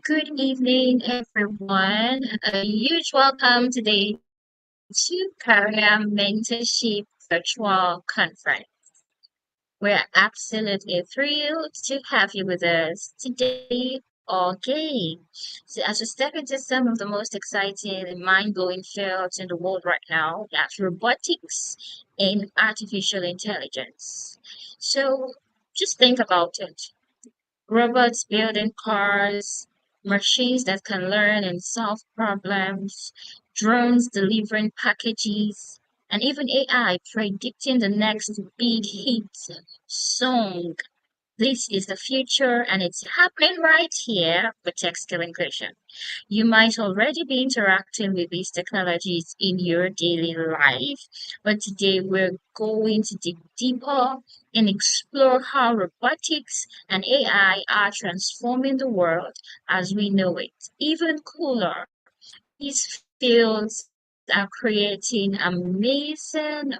Good evening, everyone. A huge welcome today to Career Mentorship Virtual Conference. We're absolutely thrilled to have you with us today. Okay, so as we step into some of the most exciting and mind-blowing fields in the world right now, that's robotics and artificial intelligence. So just think about it. Robots building cars, machines that can learn and solve problems, drones delivering packages, and even AI predicting the next big hit song. This is the future and it's happening right here with tech skill inclusion. You might already be interacting with these technologies in your daily life, but today we're going to dig deeper and explore how robotics and AI are transforming the world as we know it. Even cooler, these fields are creating amazing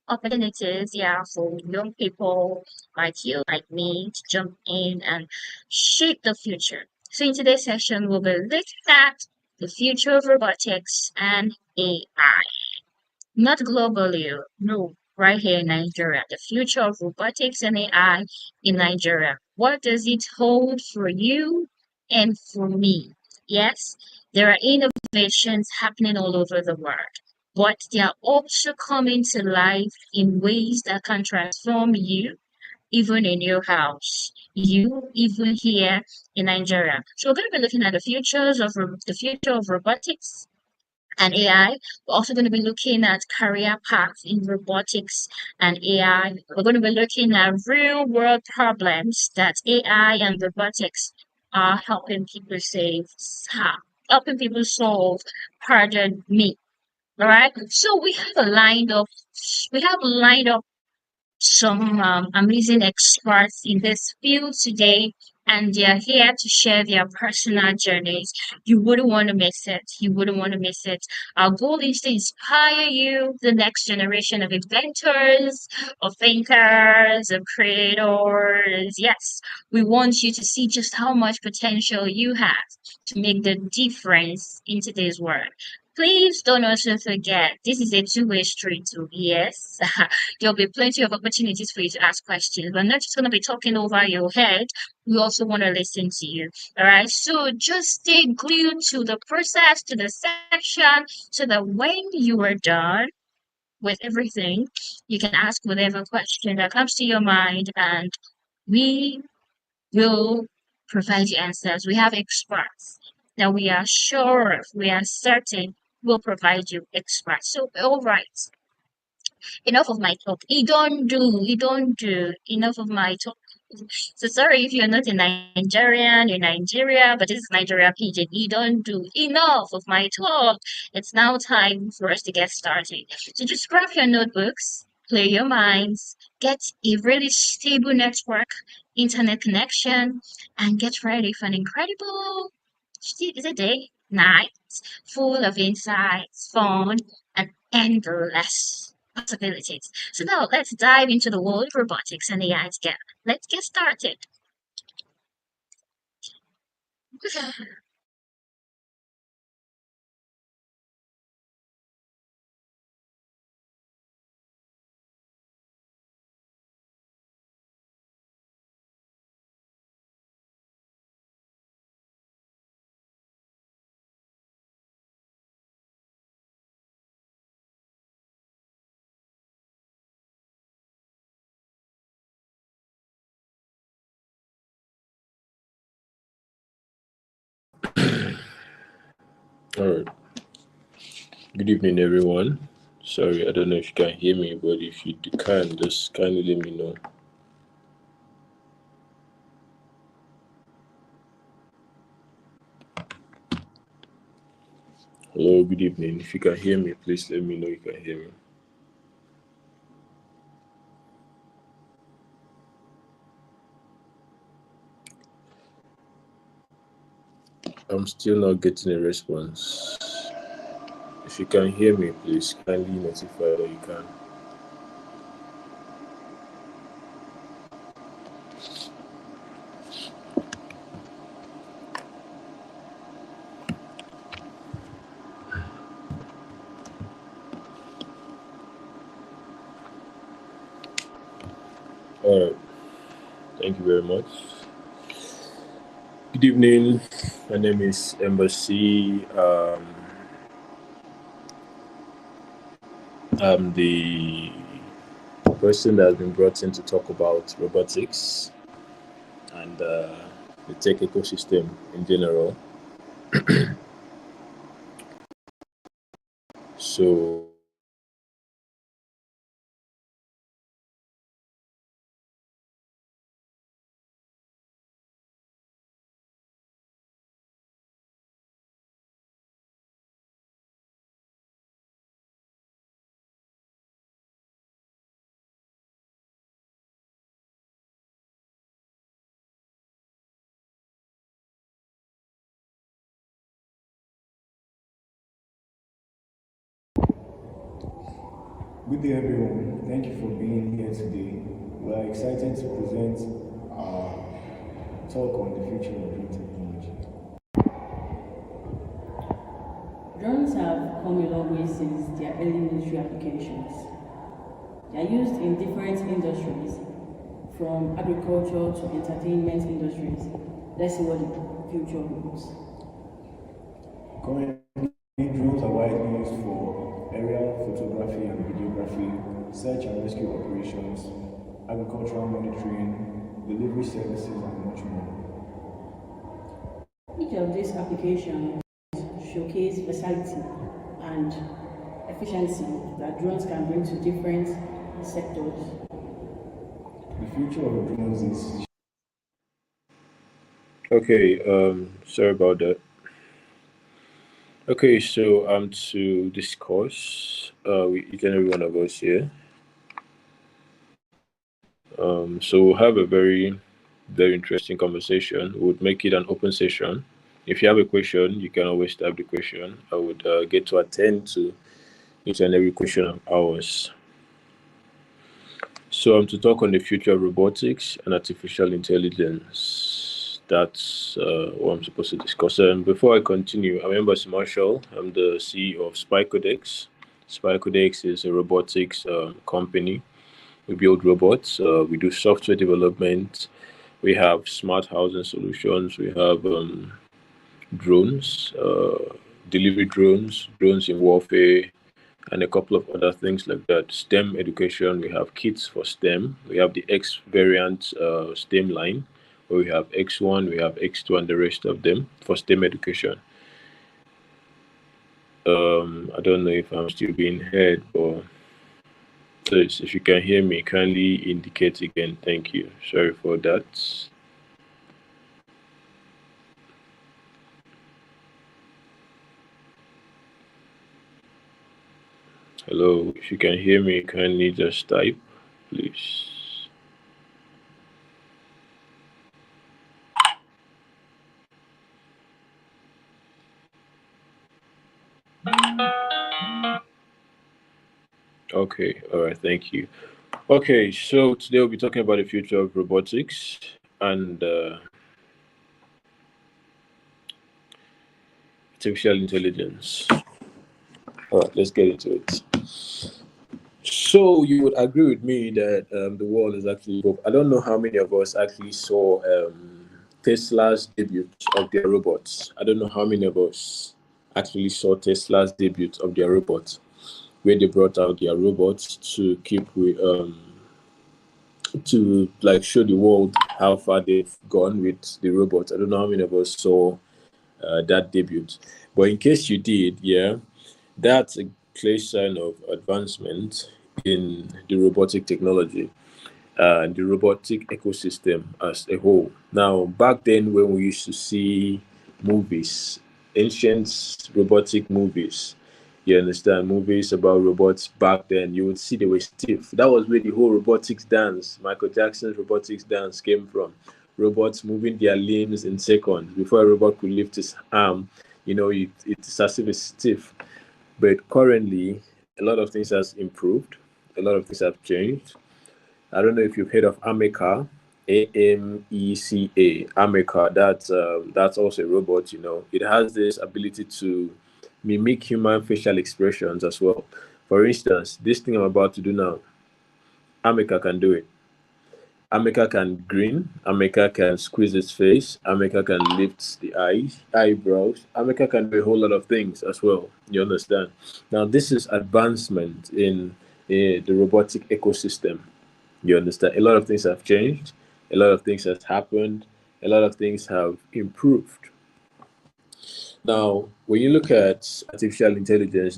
opportunities, yeah, for young people like you, like me, to jump in and shape the future. So in today's session, we'll be looking at the future of robotics and AI. Not globally, no, right here in Nigeria. The future of robotics and AI in Nigeria. What does it hold for you and for me? Yes, there are innovations happening all over the world, but they are also coming to life in ways that can transform you, even in your house, you even here in Nigeria. So we're going to be looking at the future of robotics and AI. We're also going to be looking at career paths in robotics and AI. We're going to be looking at real world problems that AI and robotics are helping people solve. Pardon me. All right. So we have lined up some amazing experts in this field today, and they're here to share their personal journeys. You wouldn't want to miss it. You wouldn't want to miss it. Our goal is to inspire you, the next generation of inventors, of thinkers, of creators. Yes, we want you to see just how much potential you have to make the difference in today's world. Please don't also forget, this is a two-way street too. Yes, there'll be plenty of opportunities for you to ask questions. We're not just going to be talking over your head. We also want to listen to you. All right. So just stay glued to the process, to the section, so that when you are done with everything, you can ask whatever question that comes to your mind and we will provide you answers. We have experts that we are sure of, we are certain will provide you experts. So, all right, enough of my talk. You don't do enough of my talk. So sorry if you're not in Nigerian, you're Nigeria, but this is Nigeria PJ. You don't do enough of my talk. It's now time for us to get started. So just grab your notebooks, clear your minds, get a really stable network, internet connection, and get ready for an incredible is it day, night, full of insights, fun, and endless possibilities. So now let's dive into the world of robotics and AI together. Let's get started. All right. Good evening, everyone. Sorry, I don't know if you can hear me, but if you can, just kindly let me know. Hello, good evening. If you can hear me, please let me know you can hear me. I'm still not getting a response. If you can hear me, please kindly notify that you can. All right. Thank you very much. Good evening. My name is Embassy. I'm the person that has been brought in to talk about robotics and the tech ecosystem in general. So, Good day, everyone. Thank you for being here today. We are excited to present our talk on the future of green technology. Drones have come a long way since their early military applications. They are used in different industries, from agriculture to entertainment industries. Let's see what the future holds. Currently, drones are widely used for aerial photography and videography, search and rescue operations, agricultural monitoring, delivery services, and much more. Each of these applications showcase versatility and efficiency that drones can bring to different sectors. The future of drones is okay. Sorry about that. Okay, so to discuss with each and every one of us here. So we'll have a very interesting conversation. We'll make it an open session. If you have a question, you can always type the question. I would get to attend to each and every question of ours. So I'm to talk on the future of robotics and artificial intelligence. That's what I'm supposed to discuss. And before I continue, I'm Embassy Marshall. I'm the CEO of Spycodex. Spycodex is a robotics company. We build robots. We do software development. We have smart housing solutions. We have drones, delivery drones, drones in warfare, and a couple of other things like that. STEM education, we have kits for STEM. We have the X variant STEM line, where we have X1, we have X2, and the rest of them for STEM education. I don't know if I'm still being heard, but please, if you can hear me, kindly indicate again. Thank you. Sorry for that. Hello, if you can hear me, kindly just type, please. Okay, all right, thank you. Okay, so today we'll be talking about the future of robotics and artificial intelligence. All right, let's get into it. So you would agree with me that the world is actually. I don't know how many of us actually saw Tesla's debut of their robots. I don't know how many of us actually saw Tesla's debut of their robots, where they brought out their robots to keep with to like show the world how far they've gone with the robots. I don't know how many of us saw that debut, but in case you did, yeah, that's a clear sign of advancement in the robotic technology and the robotic ecosystem as a whole. Now, back then, when we used to see movies, ancient robotic movies, you understand, movies about robots back then, you would see they were stiff. That was where the whole robotics dance, Michael Jackson's robotics dance came from. Robots moving their limbs in seconds. Before a robot could lift his arm, it's as if it's stiff. But currently, a lot of things has improved. A lot of things have changed. I don't know if you've heard of Ameca, AMECA, Ameca. That's also a robot. It has this ability to mimic human facial expressions as well. For instance, this thing I'm about to do now, Ameca can do it. Ameka can grin, Ameka can squeeze his face, Ameka can lift the eyebrows, Ameka can do a whole lot of things as well. You understand? Now, this is advancement in the robotic ecosystem. You understand? A lot of things have changed, a lot of things have happened, a lot of things have improved. Now, when you look at artificial intelligence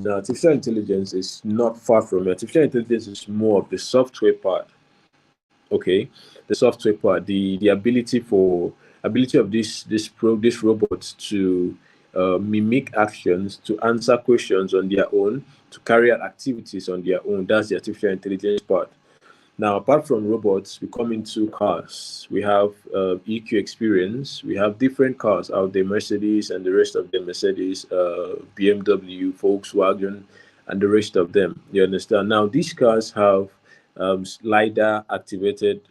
is not far from it. Artificial intelligence is more of the software part. Okay, the software part, the ability of this robot to mimic actions, to answer questions on their own, to carry out activities on their own. That's the artificial intelligence part. Now, apart from robots, we come into cars. We have EQ experience. We have different cars out there, Mercedes and the rest of them, Mercedes, BMW, Volkswagen, and the rest of them. You understand? Now, these cars have LiDAR activated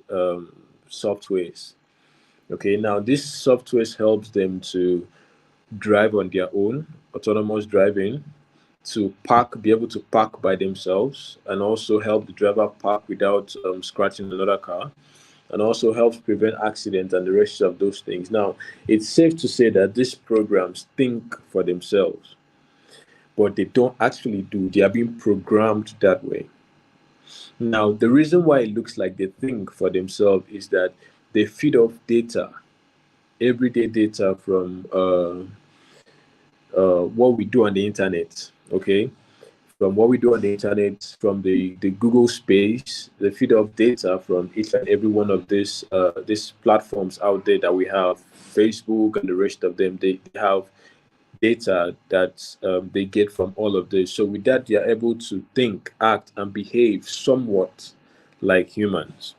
softwares. Okay, now this softwares helps them to drive on their own, autonomous driving, to park, be able to park by themselves, and also help the driver park without scratching another car, and also helps prevent accidents and the rest of those things. Now, it's safe to say that these programs think for themselves, but they don't actually do. They are being programmed that way. Now, the reason why it looks like they think for themselves is that they feed off data, everyday data from what we do on the internet. Okay, from what we do on the internet, from the Google space, the feed of data from each and every one of these platforms out there that we have, Facebook and the rest of them, they have data that they get from all of this. So with that, they are able to think, act, and behave somewhat like humans.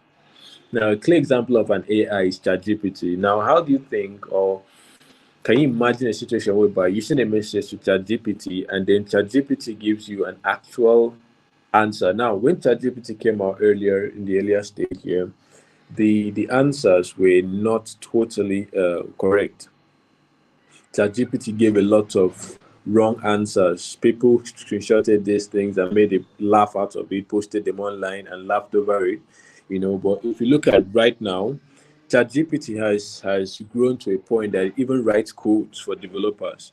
Now, a clear example of an AI is ChatGPT. Now, how do you think, or can you imagine a situation whereby you send a message to ChatGPT and then ChatGPT gives you an actual answer? Now, when ChatGPT came out earlier in the earlier stage here, the answers were not totally correct. ChatGPT gave a lot of wrong answers. People screenshotted these things and made a laugh out of it, posted them online and laughed over it. But if you look at right now, ChatGPT has grown to a point that it even writes codes for developers.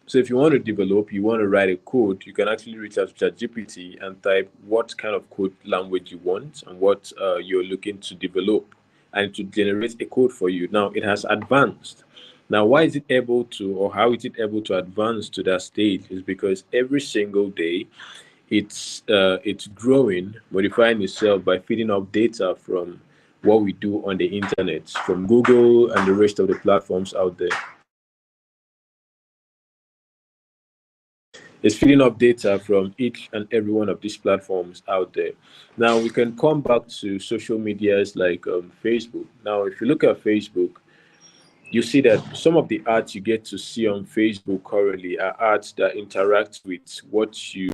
So if you want to develop, you want to write a code, you can actually reach out to ChatGPT and type what kind of code language you want and what you're looking to develop, and to generate a code for you. Now it has advanced. Now, why is it able to, or how is it able to advance to that stage? Is because every single day it's growing, modifying itself by feeding off data from what we do on the internet, from Google and the rest of the platforms out there. It's feeding up data from each and every one of these platforms out there. Now we can come back to social medias like Facebook. Now, if you look at Facebook, you see that some of the ads you get to see on Facebook currently are ads that interact with what you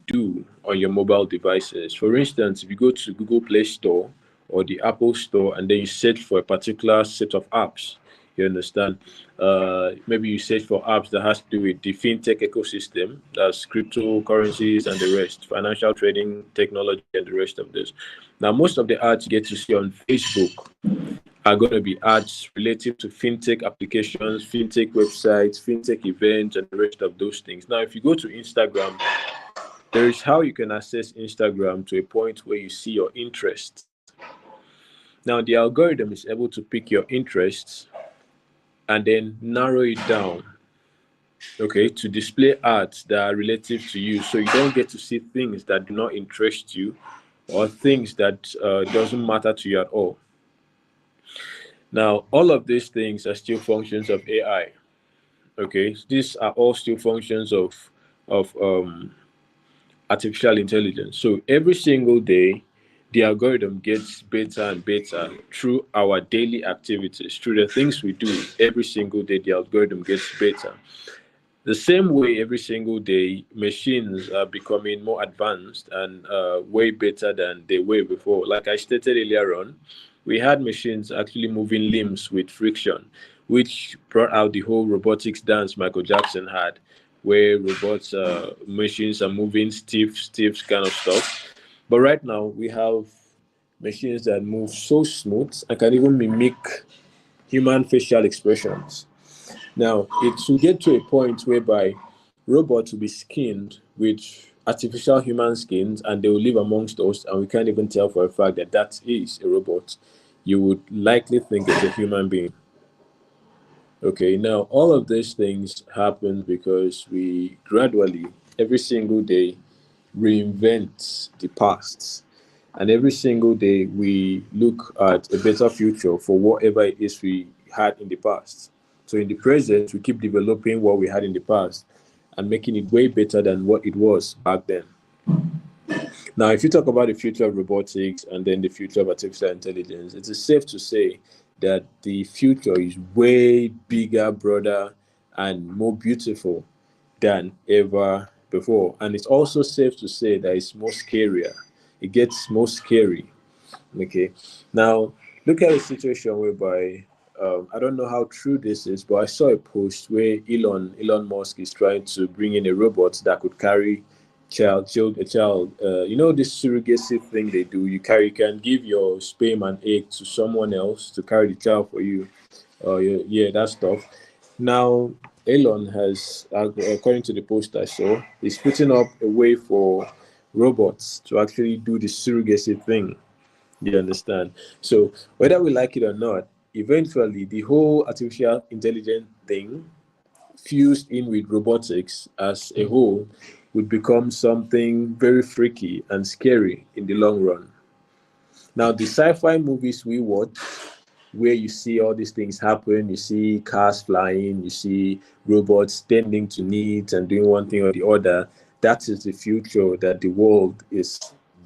do on your mobile devices. For instance, if you go to Google Play Store or the Apple Store and then you search for a particular set of apps, you understand? Maybe you search for apps that has to do with the fintech ecosystem, that's cryptocurrencies and the rest, financial trading, technology, and the rest of this. Now, most of the ads you get to see on Facebook are going to be ads related to fintech applications, fintech websites, fintech events, and the rest of those things. Now, if you go to Instagram, there is how you can access Instagram to a point where you see your interests. Now, the algorithm is able to pick your interests and then narrow it down, okay, to display ads that are relative to you. So you don't get to see things that do not interest you or things that doesn't matter to you at all. Now, all of these things are still functions of AI. Okay, these are all still functions of artificial intelligence. So every single day, the algorithm gets better and better through our daily activities, through the things we do. Every single day, the algorithm gets better. The same way, every single day, machines are becoming more advanced and way better than they were before. Like I stated earlier on, we had machines actually moving limbs with friction, which brought out the whole robotics dance Michael Jackson had, where machines are moving stiff kind of stuff. But right now, we have machines that move so smooth and can even mimic human facial expressions. Now, it will get to a point whereby robots will be skinned with artificial human skins and they will live amongst us, and we can't even tell for a fact that that is a robot. You would likely think it's a human being. Okay, now all of these things happen because we gradually, every single day, reinvent the past. And every single day, we look at a better future for whatever it is we had in the past. So in the present, we keep developing what we had in the past and making it way better than what it was back then. Now, if you talk about the future of robotics and then the future of artificial intelligence, it is safe to say that the future is way bigger, broader, and more beautiful than ever before. And it's also safe to say that it's more scarier. It gets more scary. Okay. Now, look at a situation whereby I don't know how true this is, but I saw a post where Elon Musk is trying to bring in a robot that could carry a child. You know this surrogacy thing they do. You can give your sperm and egg to someone else to carry the child for you. Yeah, that stuff. Now, Elon has, according to the post I saw, he's putting up a way for robots to actually do the surrogacy thing. You understand? So whether we like it or not, eventually the whole artificial intelligence thing fused in with robotics as a whole would become something very freaky and scary in the long run. Now, the sci-fi movies we watch, where you see all these things happen, you see cars flying, you see robots tending to needs and doing one thing or the other, that is the future that the world is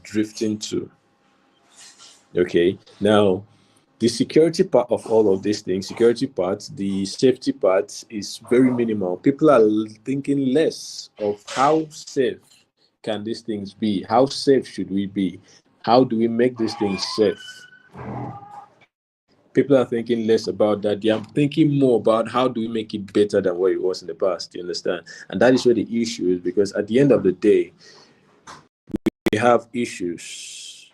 drifting to. Okay, now the security part of all of these things, security part, the safety part is very minimal. People are thinking less of how safe can these things be? How safe should we be? How do we make these things safe? People are thinking less about that. They are thinking more about how do we make it better than what it was in the past. You understand? And that is where the issue is, because at the end of the day, we have issues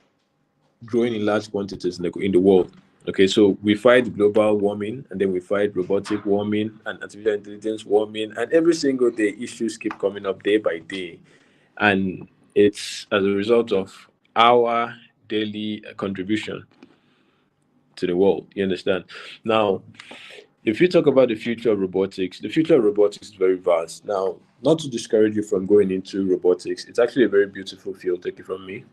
growing in large quantities in the world. Okay, so we fight global warming, and then we fight robotic warming and artificial intelligence warming, and every single day issues keep coming up day by day, and it's as a result of our daily contribution to the world. You understand? Now, if you talk about the future of robotics, the future of robotics is very vast. Now, not to discourage you from going into robotics, it's actually a very beautiful field. Take it from me.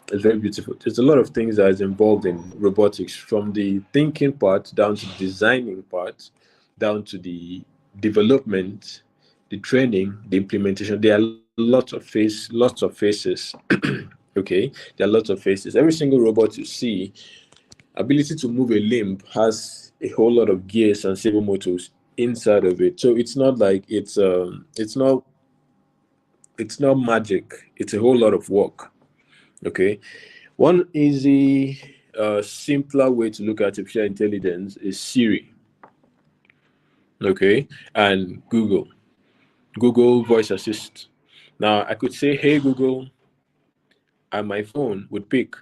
It's very beautiful. There's a lot of things that is involved in robotics, from the thinking part down to the designing part, down to the development, the training, the implementation. There are lots of faces. Okay, there are lots of faces. Every single robot you see, ability to move a limb, has a whole lot of gears and servo motors inside of it. So it's not like it's not magic. It's a whole lot of work. Okay. One easy, simpler way to look at artificial intelligence is Siri, okay, and Google Voice Assist. Now, I could say, "Hey Google," and my phone would pick,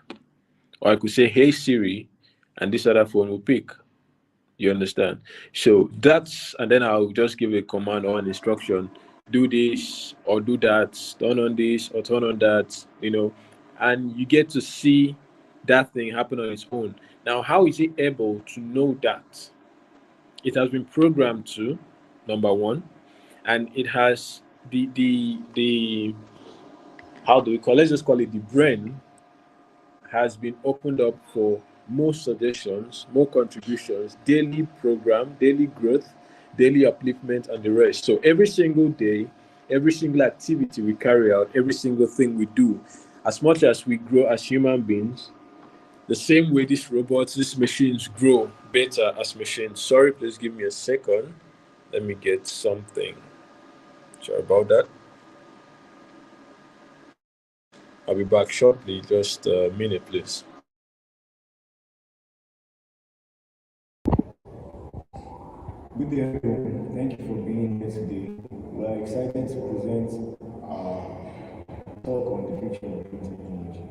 or I could say, "Hey Siri," and this other phone would pick. You understand? So and then I'll just give a command or an instruction: do this or do that, turn on this or turn on that. And you get to see that thing happen on its own. Now, how is it able to know that? It has been programmed to, number one, and it has the how do we call, let's just call it, the brain has been opened up for more suggestions, more contributions, daily program, daily growth, daily upliftment, and the rest. So every single day, every single activity we carry out, every single thing we do, as much as we grow as human beings, the same way these robots, these machines grow better as machines. Sorry, please give me a second. Let me get something. Sorry about that. I'll be back shortly. Just a minute, please. Good day, everyone. Thank you for being here today. We are excited to present our talk on the future of technology.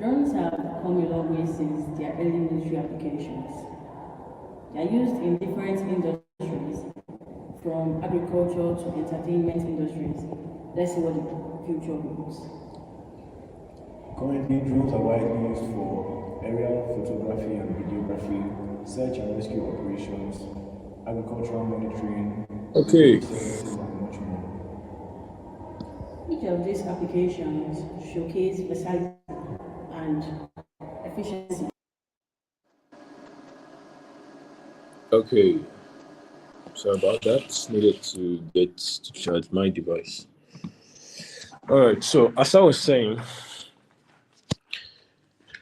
Drones have come a long way since their early military applications. They are used in different industries, from agriculture to entertainment industries. Let's see what the future holds. Currently, drones are widely used for aerial photography and videography, search and rescue operations, agricultural monitoring, Okay. delivery services, and much more. Each of these applications showcase versatility and efficiency. Okay. Sorry about that. Needed to get to charge my device. All right. So as I was saying,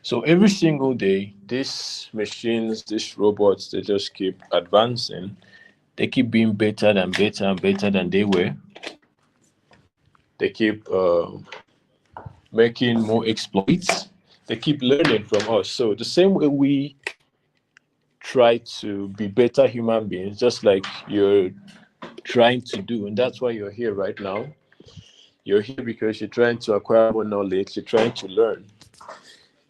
so every single day, these machines, these robots, they just keep advancing. They keep being better and better and better than they were. They keep making more exploits. They keep learning from us. So the same way we try to be better human beings, just like you're trying to do, and that's why you're here right now. You're here because you're trying to acquire more knowledge. You're trying to learn.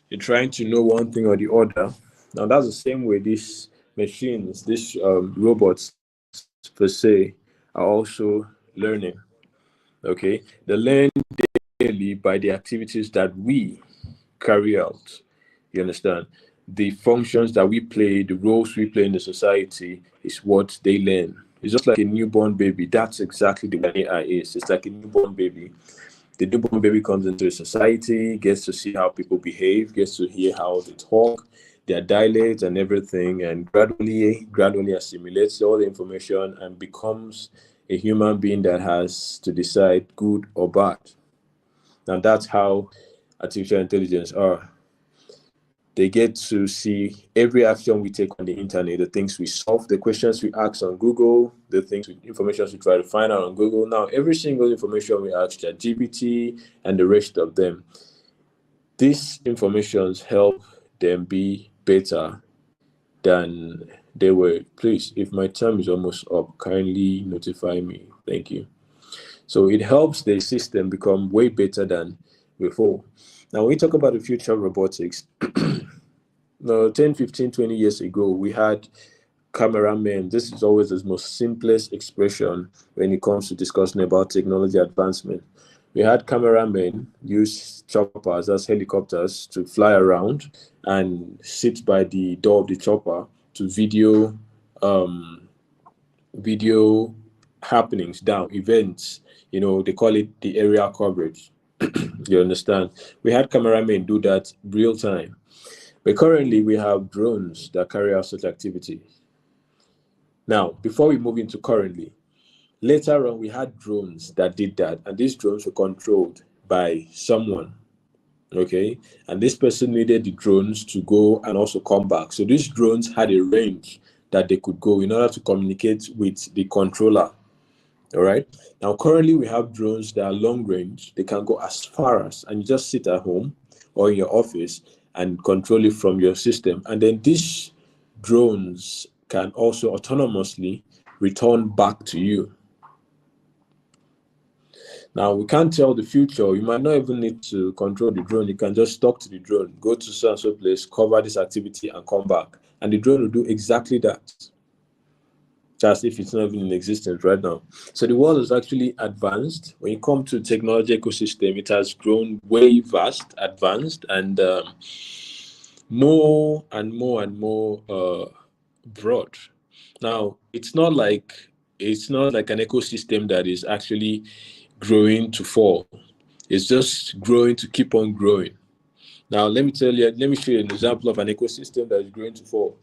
You're trying to know one thing or the other. Now that's the same way these machines, these robots per se, are also learning. Okay, they learn daily by the activities that we carry out. You understand? The functions that we play, the roles we play in the society is what they learn. It's just like a newborn baby. That's exactly the way AI is. It's like a newborn baby. The newborn baby comes into a society, gets to see how people behave, gets to hear how they talk, their dialects and everything, and gradually assimilates all the information and becomes a human being that has to decide good or bad. Now that's how artificial intelligence are. They get to see every action we take on the internet, the things we solve, the questions we ask on Google, the things we information we try to find out on Google. Now, every single information we ask ChatGPT and the rest of them, these informations help them be better than they were. Please, if my time is almost up, kindly notify me. Thank you. So it helps the system become way better than before. Now, when we talk about the future of robotics, no, 10, 15, 20 years ago, we had cameramen. This is always the most simplest expression when it comes to discussing about technology advancement. We had cameramen use choppers as helicopters to fly around and sit by the door of the chopper to um, video happenings down, events. They call it the aerial coverage. You understand? We had cameramen do that real time. But currently, we have drones that carry out such activities. Now, before we move into currently, later on, we had drones that did that, and these drones were controlled by someone. Okay, and this person needed the drones to go and also come back. So these drones had a range that they could go in order to communicate with the controller. All right. Now, currently, we have drones that are long range. They can go as far as, and you just sit at home or in your office and control it from your system. And then these drones can also autonomously return back to you. Now, we can't tell the future. You might not even need to control the drone. You can just talk to the drone, go to so and so place, cover this activity, and come back. And the drone will do exactly that. Just if it's not even in existence right now. So the world is actually advanced. When you come to technology ecosystem, it has grown way vast, advanced, and more and more and more broad. Now, it's not like an ecosystem that is actually growing to fall. It's just growing to keep on growing. Now, let me show you an example of an ecosystem that is growing to fall.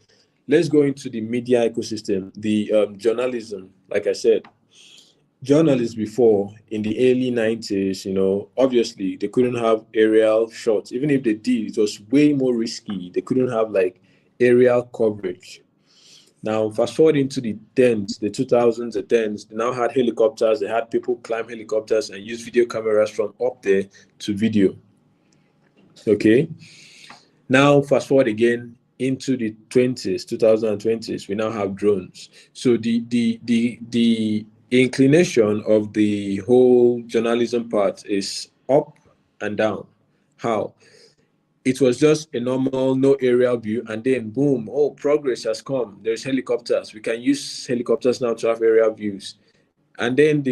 Let's go into the media ecosystem, the journalism. Like I said, journalists before in the early 90s, obviously they couldn't have aerial shots. Even if they did, it was way more risky. They couldn't have like aerial coverage. Now, fast forward into the 10s, the 2000s, the 10s, they now had helicopters. They had people climb helicopters and use video cameras from up there to video. Okay. Now, fast forward again into the 20s, 2020s, we now have drones. So the inclination of the whole journalism part is up and down. How? it was just a normal, no aerial view, and then boom, oh, progress has come. There's helicopters. We can use helicopters now to have aerial views. And then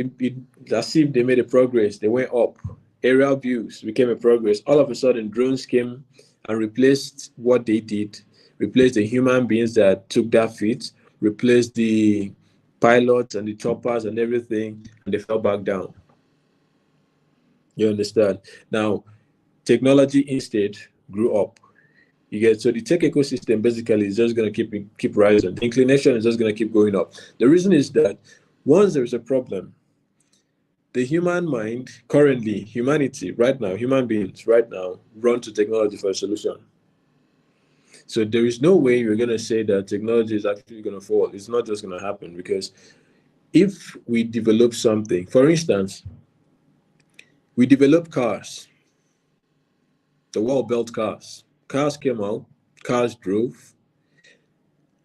as if they made a progress, they went up. Aerial views became a progress. All of a sudden, drones came and replaced what they did, replaced the human beings that took that feat, replaced the pilots and the choppers and everything, and they fell back down. You understand? Now, technology instead grew up. You get, so the tech ecosystem basically is just going to keep rising. The inclination is just going to keep going up. The reason is that once there is a problem, the human mind currently, humanity right now, human beings right now run to technology for a solution. So there is no way you're going to say that technology is actually going to fall. It's not just going to happen, because if we develop something, for instance, we develop cars. The world built cars. Cars came out, cars drove,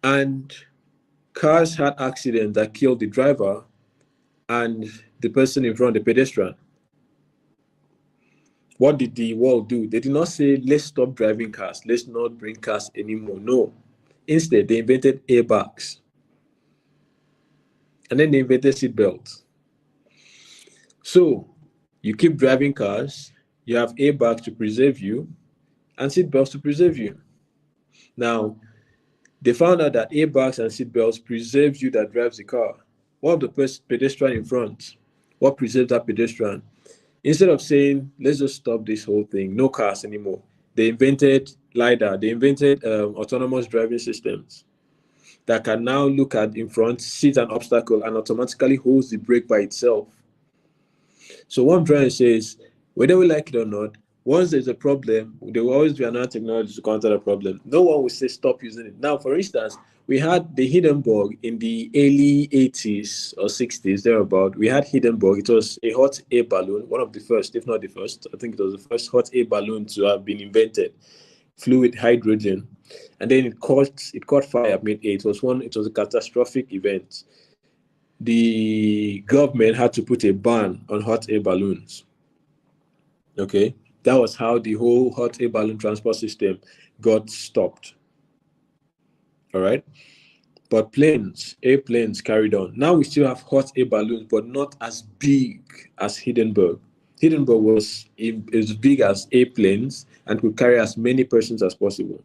and cars had accidents that killed the driver and the person in front, the pedestrian. What did the world do? They did not say, let's stop driving cars, let's not bring cars anymore. No. Instead, they invented airbags. And then they invented seatbelts. So you keep driving cars, you have airbags to preserve you, and seatbelts to preserve you. Now, they found out that airbags and seatbelts preserves you that drives the car. What of the pedestrian in front? What preserves that pedestrian? Instead of saying, let's just stop this whole thing, no cars anymore, they invented LiDAR. They invented autonomous driving systems that can now look at in front, see an obstacle, and automatically holds the brake by itself. So what I'm trying to say is, whether we like it or not, once there's a problem, there will always be another technology to counter the problem. No one will say stop using it. Now, for instance, we had the Hindenburg in the early 80s or 60s, thereabout. We had Hindenburg. It was a hot air balloon, one of the first, if not the first. I think it was the first hot air balloon to have been invented. Flew with hydrogen, and then it caught fire mid-air. It was a catastrophic event. The government had to put a ban on hot air balloons. Okay, that was how the whole hot air balloon transport system got stopped. All right, but airplanes carried on. Now we still have hot air balloons, but not as big as Hindenburg. Hindenburg was as big as airplanes and could carry as many persons as possible.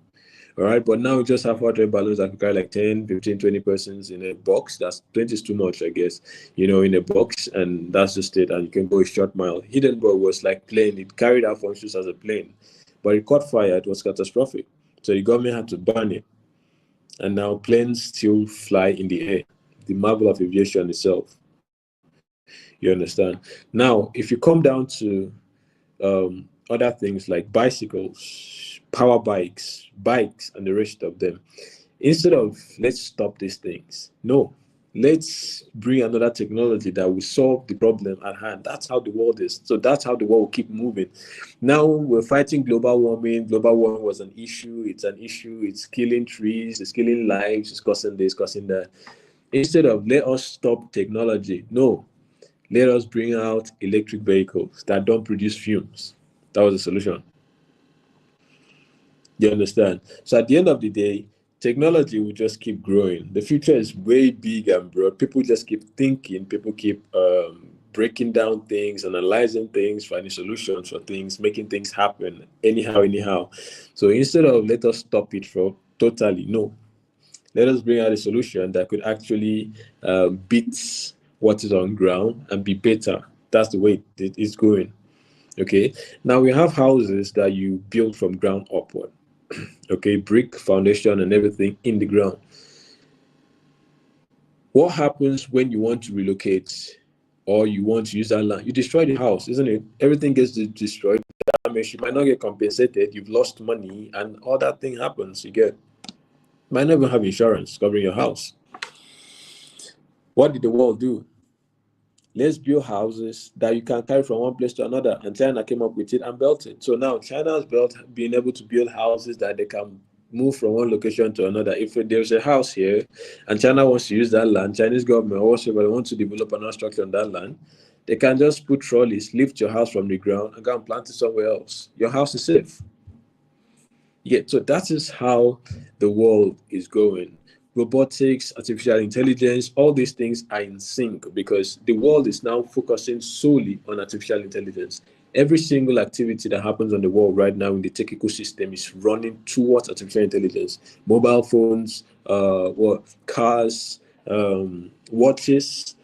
All right, but now we just have hot air balloons that can carry like 10, 15, 20 persons in a box. That's 20 is too much, I guess, in a box, and that's just it. And you can go a short mile. Hindenburg was like plane. It carried out functions as a plane, but it caught fire. It was catastrophic. So the government had to ban it. And now planes still fly in the air. The marvel of aviation itself. You understand? Now, if you come down to other things like bicycles, power bikes, and the rest of them. Instead of let's stop these things, no, let's bring another technology that will solve the problem at hand. That's how the world is. So that's how the world will keep moving. Now we're fighting global warming. Global warming was an issue. It's an issue. It's killing trees. It's killing lives. It's causing this, causing that. Instead of let us stop technology, no, let us bring out electric vehicles that don't produce fumes. That was the solution. You understand? So at the end of the day, technology will just keep growing. The future is way big and broad. People just keep thinking. People keep breaking down things, analyzing things, finding solutions for things, making things happen anyhow. So instead of let us stop it for totally, no. Let us bring out a solution that could actually beat what is on ground and be better. That's the way it's going. Okay. Now we have houses that you build from ground upward. Okay, brick foundation and everything in the ground. What happens when you want to relocate or you want to use that land? You destroy the house, isn't it? Everything gets destroyed. Damage. You might not get compensated. You've lost money, and all that thing happens. You might not even have insurance covering your house. What did the world do? Let's build houses that you can carry from one place to another. And China came up with it and built it. So now China has being able to build houses that they can move from one location to another. If there's a house here and China wants to use that land, Chinese government or whatever, they want to develop another structure on that land, they can just put trolleys, lift your house from the ground and go and plant it somewhere else. Your house is safe. Yeah, so that is how the world is going. Robotics, artificial intelligence, all these things are in sync because the world is now focusing solely on artificial intelligence. Every single activity that happens on the world right now in the tech ecosystem is running towards artificial intelligence. Mobile phones, cars, watches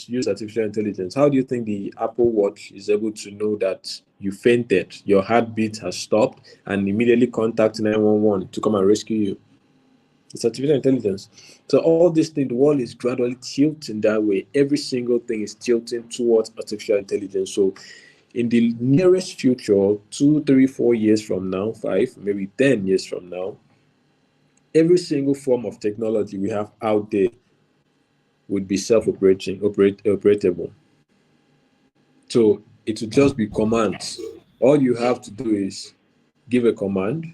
use artificial intelligence. How do you think the Apple Watch is able to know that you fainted, your heartbeat has stopped, and immediately contact 911 to come and rescue you? It's artificial intelligence. So all this thing, the world is gradually tilting that way. Every single thing is tilting towards artificial intelligence. So in the nearest future, 2, 3, 4 years from now, 5, maybe 10 years from now, every single form of technology we have out there would be operatable. So it will just be commands. All you have to do is give a command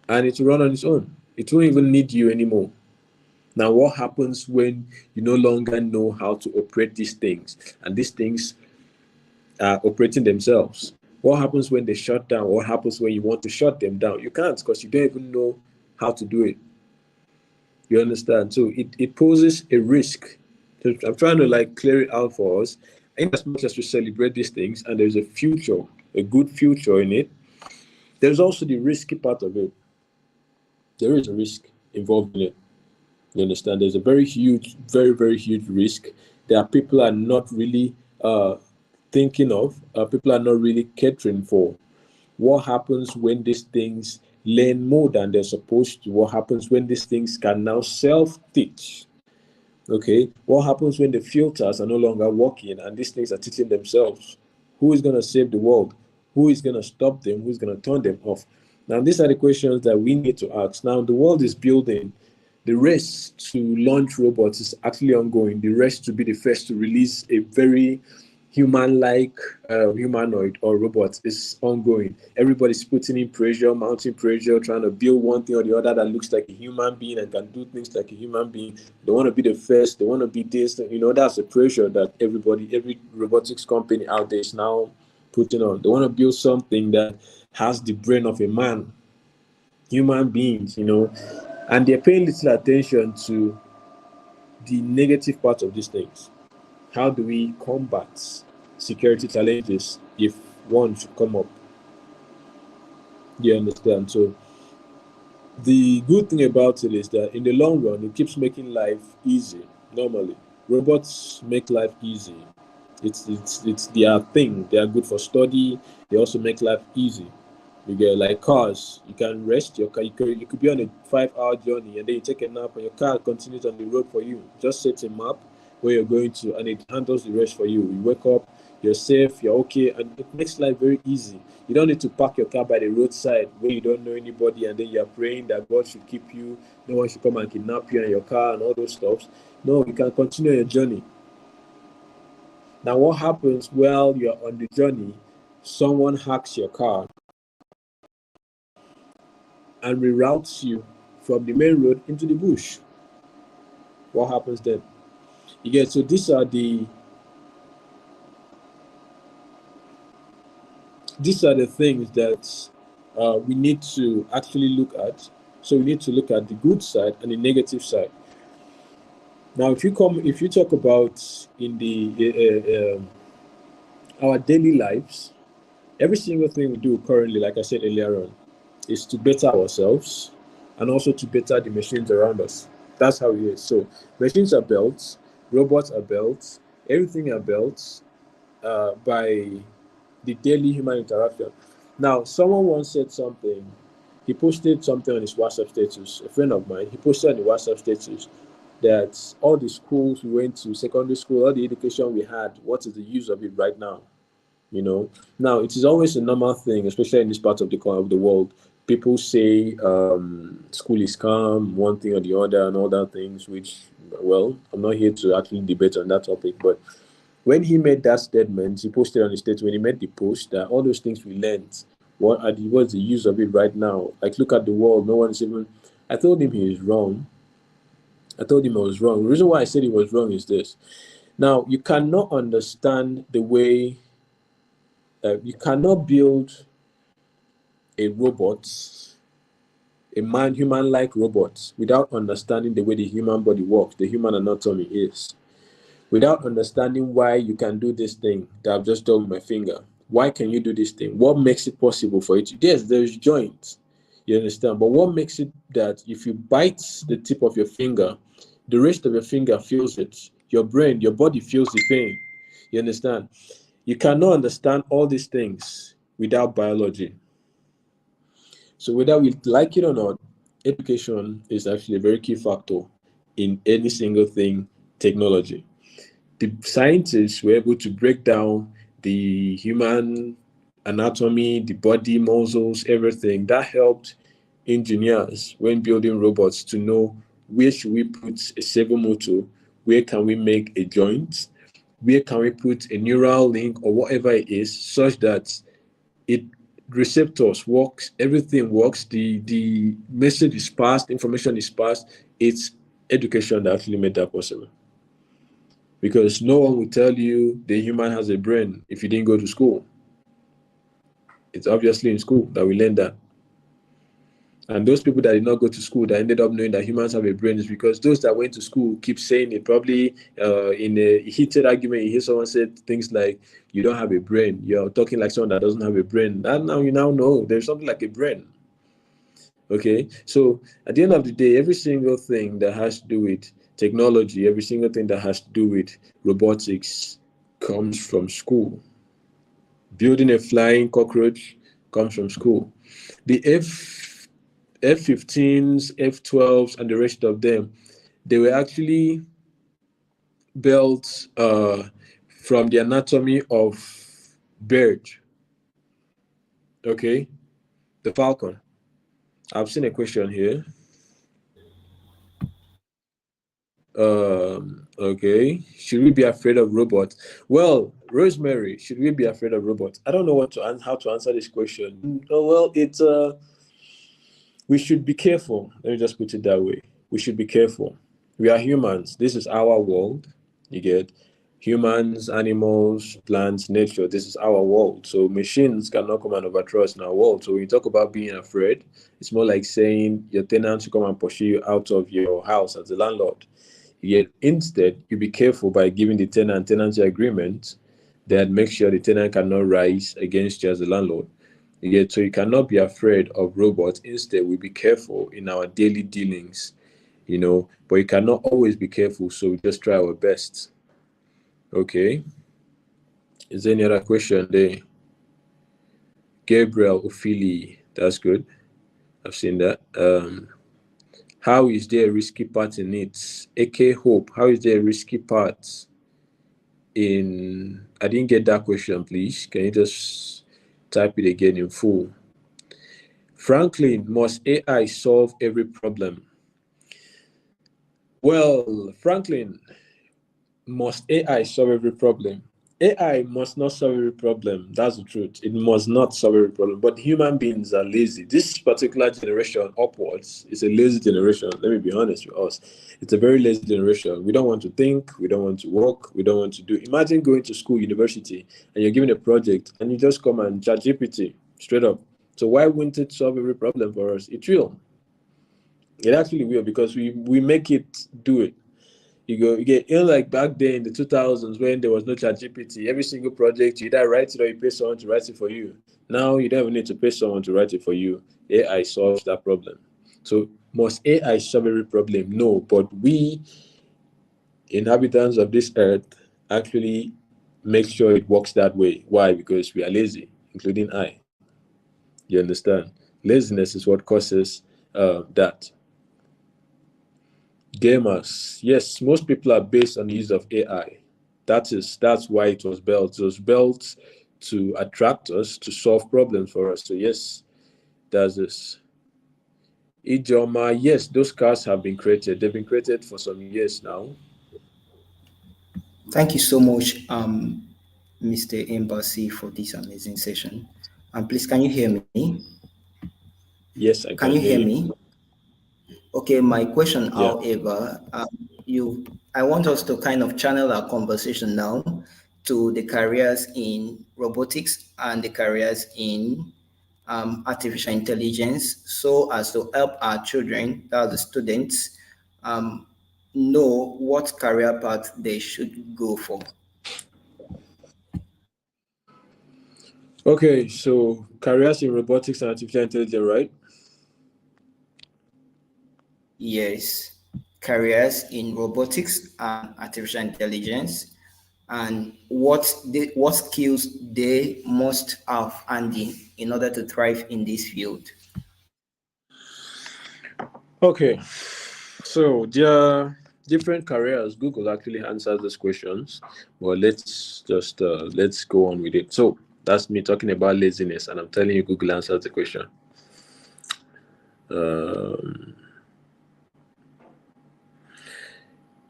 and it will run on its own. It won't even need you anymore. Now, what happens when you no longer know how to operate these things and these things are operating themselves? What happens when they shut down? What happens when you want to shut them down? You can't because you don't even know how to do it. You understand? So it poses a risk. So I'm trying to like clear it out for us. In as much as we celebrate these things and there's a future, a good future in it, there's also the risky part of it. There is a risk involved in it. You understand? There's a very huge, very, very huge risk that people are not really thinking of, people are not really catering for. What happens when these things learn more than they're supposed to? What happens when these things can now self teach? Okay, what happens when the filters are no longer working and these things are teaching themselves? Who is going to save the world? Who is going to stop them? Who's going to turn them off? Now, these are the questions that we need to ask. Now, the world is building. The race to launch robots is actually ongoing. The race to be the first to release a very human-like humanoid or robot is ongoing. Everybody's putting in pressure, mounting pressure, trying to build one thing or the other that looks like a human being and can do things like a human being. They want to be the first. They want to be this. You know, that's the pressure that every robotics company out there is now putting on. They want to build something that has the brain of a man, human beings, you know, and they're paying little attention to the negative part of these things. How do we combat security challenges if one should come up? You understand? So the good thing about it is that in the long run, it keeps making life easy. Normally, robots make life easy. It's their thing. They are good for study. They also make life easy. You get like cars. You can rest your car. You could be on a 5 hour journey and then you take a nap and your car continues on the road for you. Just set a map where you're going to and it handles the rest for you. You wake up, you're safe, you're okay, and it makes life very easy. You don't need to park your car by the roadside where you don't know anybody and then you're praying that God should keep you, no one should come and kidnap you and your car and all those stuff. No, you can continue your journey. Now, what happens while you're on the journey? Someone hacks your car and reroutes you from the main road into the bush. What happens then? You get so these are the things that we need to actually look at. So we need to look at the good side and the negative side. Now, if you talk about in the our daily lives, every single thing we do currently, like I said earlier on, is to better ourselves and also to better the machines around us. That's how it is. So machines are built, robots are built, everything are built by the daily human interaction. Now, someone once said something. He posted something on his WhatsApp status. A friend of mine, he posted on the WhatsApp status that all the schools we went to, secondary school, all the education we had, what is the use of it right now? You know, now it is always a normal thing, especially in this part of the world. People say school is calm, one thing or the other, and all that things. Which, well, I'm not here to actually debate on that topic. But when he made that statement, he posted on his statement. When he made the post, that all those things we learned, what's the use of it right now? Like, look at the world. No one's even. I told him he is wrong. I told him I was wrong. The reason why I said he was wrong is this. Now, you cannot understand the way you cannot build a robot a human-like robot without understanding the way the human body works, the human anatomy is, without understanding why you can do this thing that I've just done with my finger. Why can you do this thing? What makes it possible for you to? Yes, there's joints. You understand? But what makes it that if you bite the tip of your finger, the rest of your finger feels it? Your brain, your body feels the pain. You understand? You cannot understand all these things without biology. So whether we like it or not, education is actually a very key factor in any single thing technology. The scientists were able to break down the human anatomy, the body, muscles, everything. That helped engineers when building robots to know where should we put a servo motor, where can we make a joint, where can we put a neural link or whatever it is, such that it receptors works, everything works, the message is passed, information is passed. It's education that actually made that possible. Because no one will tell you the human has a brain if you didn't go to school. It's obviously in school that we learn that. And those people that did not go to school that ended up knowing that humans have a brain is because those that went to school keep saying it. Probably in a heated argument, you hear someone say things like, "You don't have a brain. You're talking like someone that doesn't have a brain." And now you now know there's something like a brain. Okay, so at the end of the day, every single thing that has to do with technology, every single thing that has to do with robotics comes from school. Building a flying cockroach comes from school. The F-15s, F-12s, and the rest of them, they were actually built from the anatomy of bird. Okay, the falcon. I've seen a question here. Okay. Should we be afraid of robots? Well, Rosemary, should we be afraid of robots? I don't know how to answer this question. Oh, well, it's we should be careful. Let me just put it that way. We should be careful. We are humans. This is our world. You get humans, animals, plants, nature. This is our world. So machines cannot come and overthrow us in our world. So when you talk about being afraid, it's more like saying your tenant should come and pursue you out of your house as a landlord. Yet instead, you be careful by giving the tenant tenancy agreement that make sure the tenant cannot rise against you as a landlord. Yet, so you cannot be afraid of robots. Instead, we be careful in our daily dealings, but you cannot always be careful. So we just try our best. Okay. Is there any other question there? Gabriel Ophili, that's good. I've seen that. How is there a risky part in it? AK Hope, how is there a risky part in? I didn't get that question, please. Can you just type it again in full? Franklin, must AI solve every problem? Well, Franklin, must AI solve every problem? AI must not solve every problem. That's the truth. It must not solve every problem. But human beings are lazy. This particular generation upwards is a lazy generation. Let me be honest with us. It's a very lazy generation. We don't want to think. We don't want to work. We don't want to do. Imagine going to school, university, and you're given a project, and you just come and chat GPT straight up. So why wouldn't it solve every problem for us? It will. It actually will because we make it do it. You get like back then in the 2000s when there was no chat GPT, every single project you either write it or you pay someone to write it for you. Now you don't even need to pay someone to write it for you. AI solves that problem. So must AI solve every problem? No, but we inhabitants of this earth actually make sure it works that way. Why? Because we are lazy, including I. You understand? Laziness is what causes that. Gamers, yes, most people are based on the use of AI. That's why it was built. It was built to attract us, to solve problems for us. So yes, that's this. Ijoma, yes, those cars have been created. They've been created for some years now. Thank you so much, Mr. Embassy, for this amazing session. Please, can you hear me? Yes, I Can you can hear hear you. me? Okay, my question, Yeah. however, I want us to kind of channel our conversation now to the careers in robotics and the careers in artificial intelligence so as to help our children, that's the students, know what career path they should go for. Okay, so careers in robotics and artificial intelligence, right? Yes, careers in robotics and artificial intelligence, and what skills they must have handy in order to thrive in this field. Okay, so there are different careers. Google actually answers these questions, but let's go on with it. So that's me talking about laziness, and I'm telling you, Google answers the question. Um,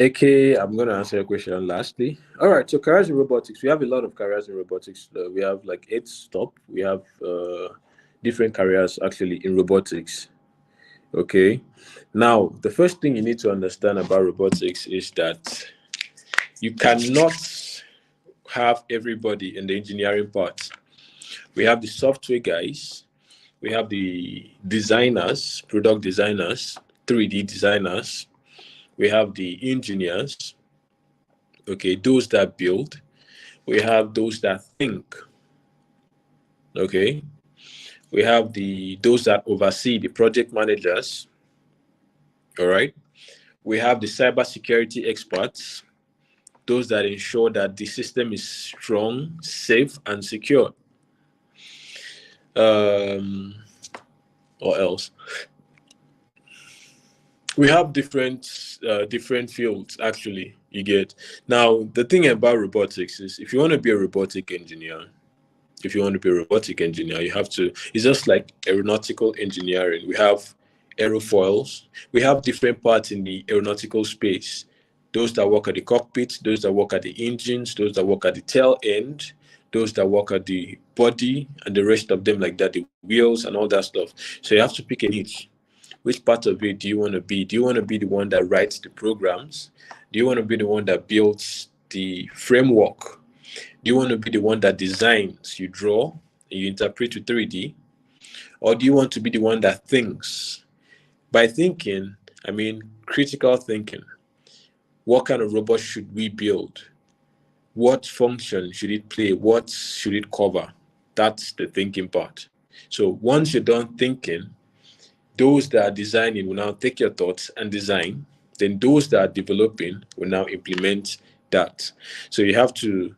Okay, I'm going to answer your question lastly. All right, so careers in robotics. We have a lot of careers in robotics. We have like 8 top. We have different careers actually in robotics. Okay. Now, the first thing you need to understand about robotics is that you cannot have everybody in the engineering part. We have the software guys, we have the designers, product designers, 3D designers, we have the engineers, okay, those that build, we have those that think, okay, we have those that oversee, the project managers, all right, we have the cybersecurity experts, those that ensure that the system is strong, safe, and secure. um or else we have different fields actually, you get. Now the thing about robotics is, if you want to be a robotic engineer, you have to, it's just like aeronautical engineering. We have aerofoils, we have different parts in the aeronautical space, those that work at the cockpit, those that work at the engines, those that work at the tail end, those that work at the body, and the rest of them like that, the wheels and all that stuff. So you have to pick a niche. Which part of it do you want to be? Do you want to be the one that writes the programs? Do you want to be the one that builds the framework? Do you want to be the one that designs, you draw, and you interpret to 3D? Or do you want to be the one that thinks? By thinking, I mean critical thinking. What kind of robot should we build? What function should it play? What should it cover? That's the thinking part. So once you're done thinking, those that are designing will now take your thoughts and design. Then those that are developing will now implement that. So you have to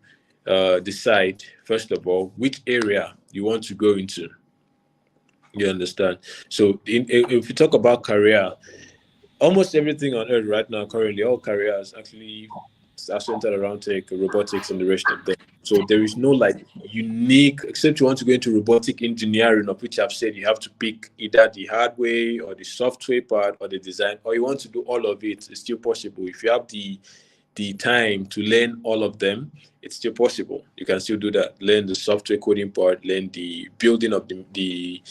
decide, first of all, which area you want to go into. You understand? So if you talk about career, almost everything on earth right now, currently, all careers actually are centered around tech, robotics, and the rest of them. So there is no like unique, except you want to go into robotic engineering, of which I've said you have to pick either the hardware or the software part or the design, or you want to do all of it. It's still possible. If you have the time to learn all of them, it's still possible. You can still do that. Learn the software coding part, learn the building of the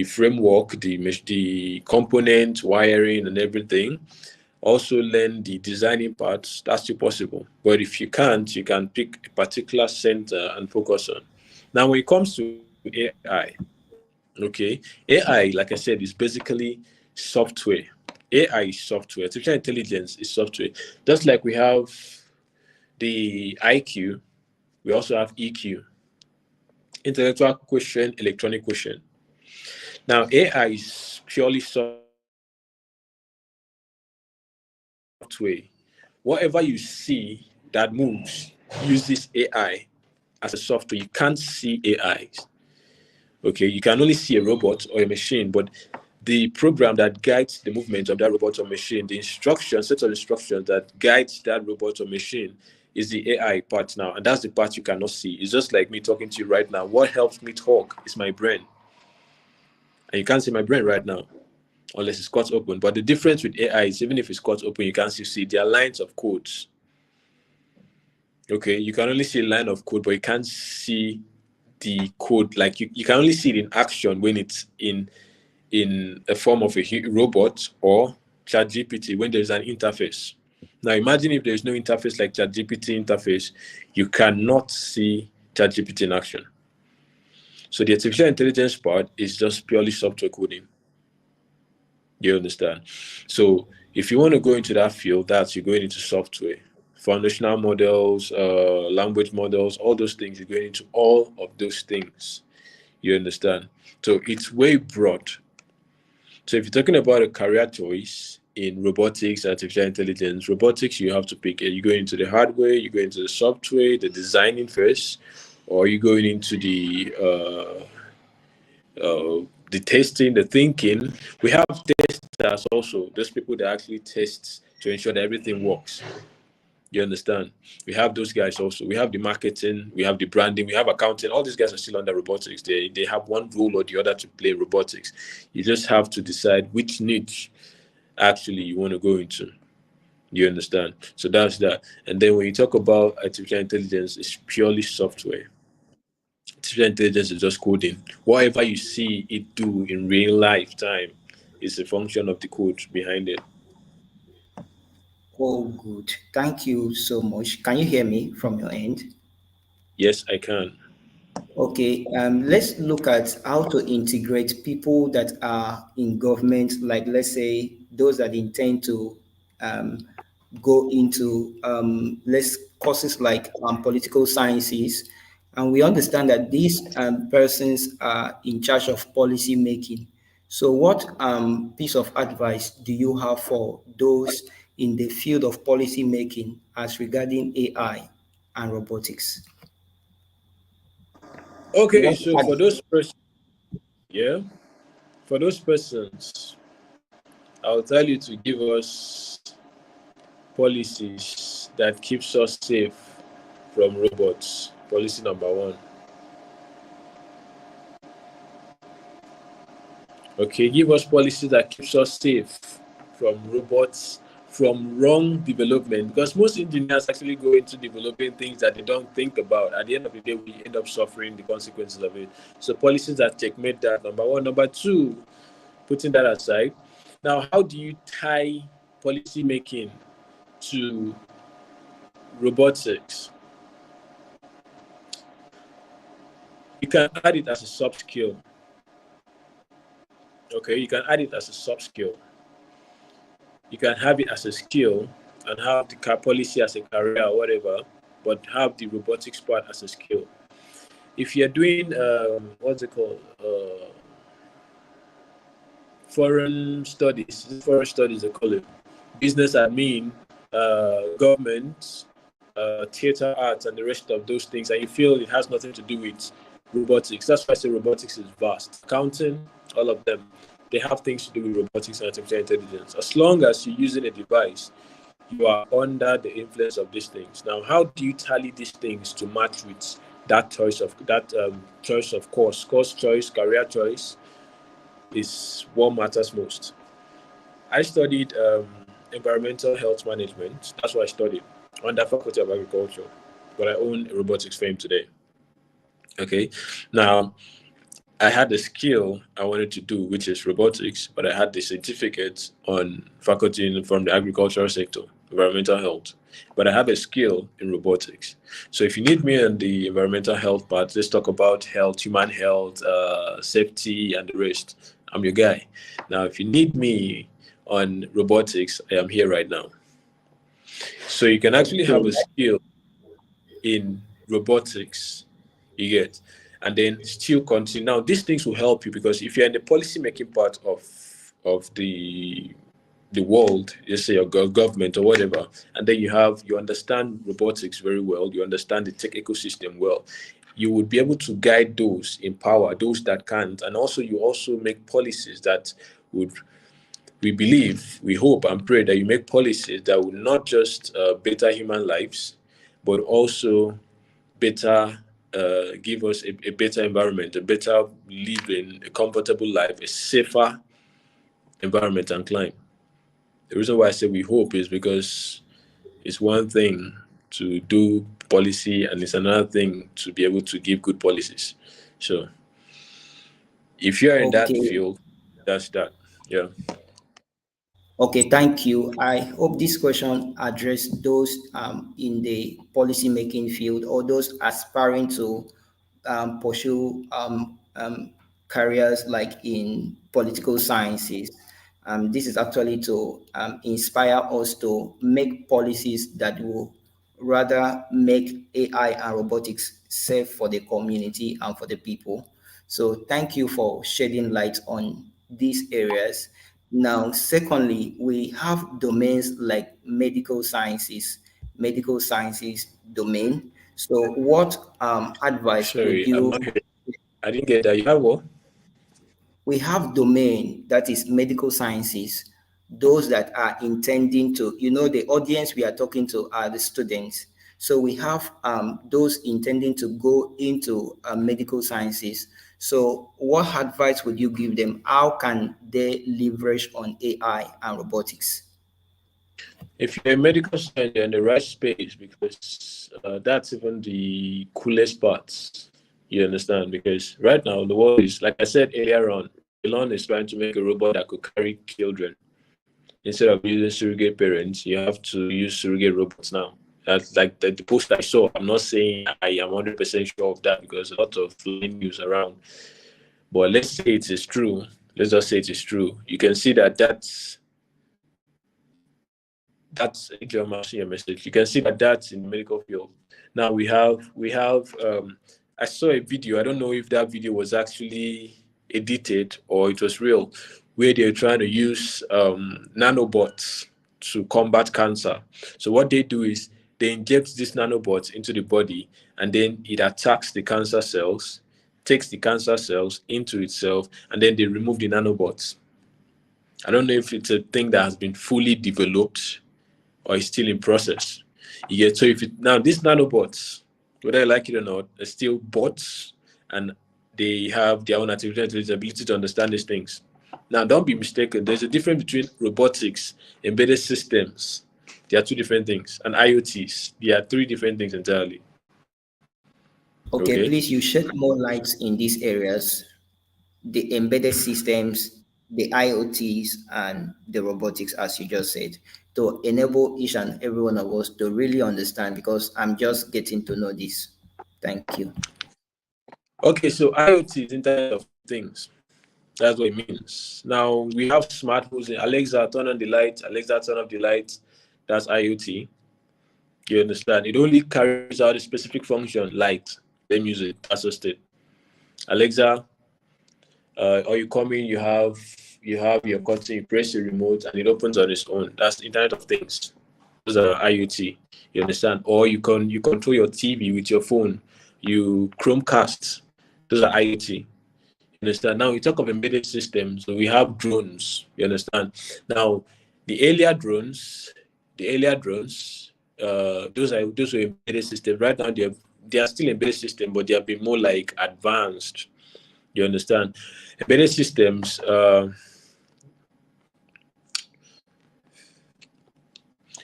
framework, the component wiring and everything. Also learn the designing parts. That's still possible. But if you can't, you can pick a particular center and focus on. Now, when it comes to AI, okay, AI, like I said, is basically software. AI is software. Artificial intelligence is software. Just like we have the IQ, we also have EQ, intellectual quotient, electronic quotient. Now, AI is purely software. Whatever you see that moves uses AI as a software. You can't see AI. Okay, you can only see a robot or a machine, but the program that guides the movement of that robot or machine, the instruction, set of instructions that guides that robot or machine is the AI part now. And that's the part you cannot see. It's just like me talking to you right now. What helps me talk is my brain. And you can't see my brain right now unless it's cut open. But the difference with AI is even if it's cut open, you can still see there are lines of codes. Okay, you can only see a line of code, but you can't see the code. Like you can only see it in action when it's in a form of a robot or ChatGPT when there's an interface. Now imagine if there's no interface like ChatGPT interface, you cannot see ChatGPT in action. So the artificial intelligence part is just purely software coding. You understand? So if you want to go into that field, that's you're going into software, foundational models, language models, all those things. You're going into all of those things. You understand? So it's way broad. So if you're talking about a career choice in robotics, artificial intelligence, robotics, you have to pick it. You go into the hardware, you go into the software, the designing first, or you going into the testing, the thinking. We have testers also. Those people that actually test to ensure that everything works. You understand? We have those guys also. We have the marketing, we have the branding, we have accounting. All these guys are still under robotics. They have one role or the other to play robotics. You just have to decide which niche actually you want to go into. You understand? So that's that. And then when you talk about artificial intelligence, it's purely software. Artificial intelligence is just coding. Whatever you see it do in real life time is a function of the code behind it. Oh, good. Thank you so much. Can you hear me from your end? Yes, I can. Okay, let's look at how to integrate people that are in government, like let's say those that intend to um, go into less courses like political sciences. And we understand that these persons are in charge of policy making. So, what piece of advice do you have for those in the field of policy making as regarding AI and robotics? Okay, What so for ad- those persons, yeah, for those persons, I'll tell you to give us policies that keeps us safe from robots. Policy number one. Okay, give us policies that keeps us safe from robots, from wrong development. Because most engineers actually go into developing things that they don't think about. At the end of the day, we end up suffering the consequences of it. So policies that checkmate that. Number one. Number two, putting that aside. Now, how do you tie policy making to robotics? You can add it as a sub skill. Okay, you can add it as a sub skill. You can have it as a skill and have the car policy as a career or whatever, but have the robotics part as a skill. If you're doing what's it called, foreign studies they call it, business admin, government, theater arts, and the rest of those things, and you feel it has nothing to do with robotics. That's why I say robotics is vast. Accounting, all of them, they have things to do with robotics and artificial intelligence. As long as you're using a device, you are under the influence of these things. Now, how do you tally these things to match with that choice of course choice, career choice is what matters most. I studied environmental health management. That's what I studied under Faculty of Agriculture, but I own a robotics firm today. Okay, now I had the skill I wanted to do, which is robotics, but I had the certificate on faculty from the agricultural sector, environmental health. But I have a skill in robotics. So if you need me on the environmental health part, let's talk about health, human health, safety, and the rest. I'm your guy. Now, if you need me on robotics, I am here right now. So you can actually have a okay. skill in robotics, you get, and then still continue. Now these things will help you because if you're in the policy making part of the world, let's say your government or whatever, and then you understand robotics very well, you understand the tech ecosystem well, you would be able to guide those, empower those that can't, and also you also make policies that would, we believe, we hope and pray that you make policies that will not just better human lives, but also better, give us a better environment, a better living, a comfortable life, a safer environment and climate. The reason why I say we hope is because it's one thing to do policy and it's another thing to be able to give good policies. So if you're in that Okay. field, that's that. Yeah. Okay, thank you. I hope this question address those in the policy making field or those aspiring to pursue careers like in political sciences. This is actually to inspire us to make policies that will rather make AI and robotics safe for the community and for the people. So thank you for shedding light on these areas. Now, secondly, we have domains like medical sciences domain. So what advice would Sorry, I'm not you? hearing. I didn't get that. You have what? We have domain that is medical sciences, those that are intending to, the audience we are talking to are the students. So we have those intending to go into medical sciences. So what advice would you give them? How can they leverage on AI and robotics? If you're a medical science, you're in the right space because that's even the coolest part. You understand? Because right now the world is, like I said earlier on, Elon is trying to make a robot that could carry children. Instead of using surrogate parents, you have to use surrogate robots now. That's like the post I saw. I'm not saying I am 100% sure of that because a lot of lying news around. But let's say it is true. Let's just say it is true. You can see that that's a seeing a message. You can see that that's in the medical field. Now we have I saw a video. I don't know if that video was actually edited or it was real, where they're trying to use nanobots to combat cancer. So what they do is they inject these nanobots into the body and then it attacks the cancer cells, takes the cancer cells into itself, and then they remove the nanobots. I don't know if it's a thing that has been fully developed or is still in process. You get so if it now these nanobots, whether I like it or not, are still bots and they have their own artificial intelligence ability to understand these things. Now, don't be mistaken. There's a difference between robotics, embedded systems. They are two different things, and IoTs. They are three different things entirely. Okay. Okay, please, you shed more light in these areas, the embedded systems, the IoTs, and the robotics, as you just said, to enable each and every one of us to really understand because I'm just getting to know this. Thank you. Okay, so IoT is Internet of Things. That's what it means. Now we have smart homes. Alexa, turn on the light. Alexa, turn off the light. That's IoT. You understand? It only carries out a specific function, light. Let me use it. That's just it. Alexa, or you come in, you have your curtain, you press the remote, and it opens on its own. That's Internet of Things. Those are IoT. You understand? Or you control your TV with your phone. You Chromecast. Those are IoT. You understand? Now we talk of embedded systems. So we have drones. You understand? Now the earlier drones, those were embedded systems. Right now they are still embedded systems, but they have been more like advanced. You understand? Embedded systems.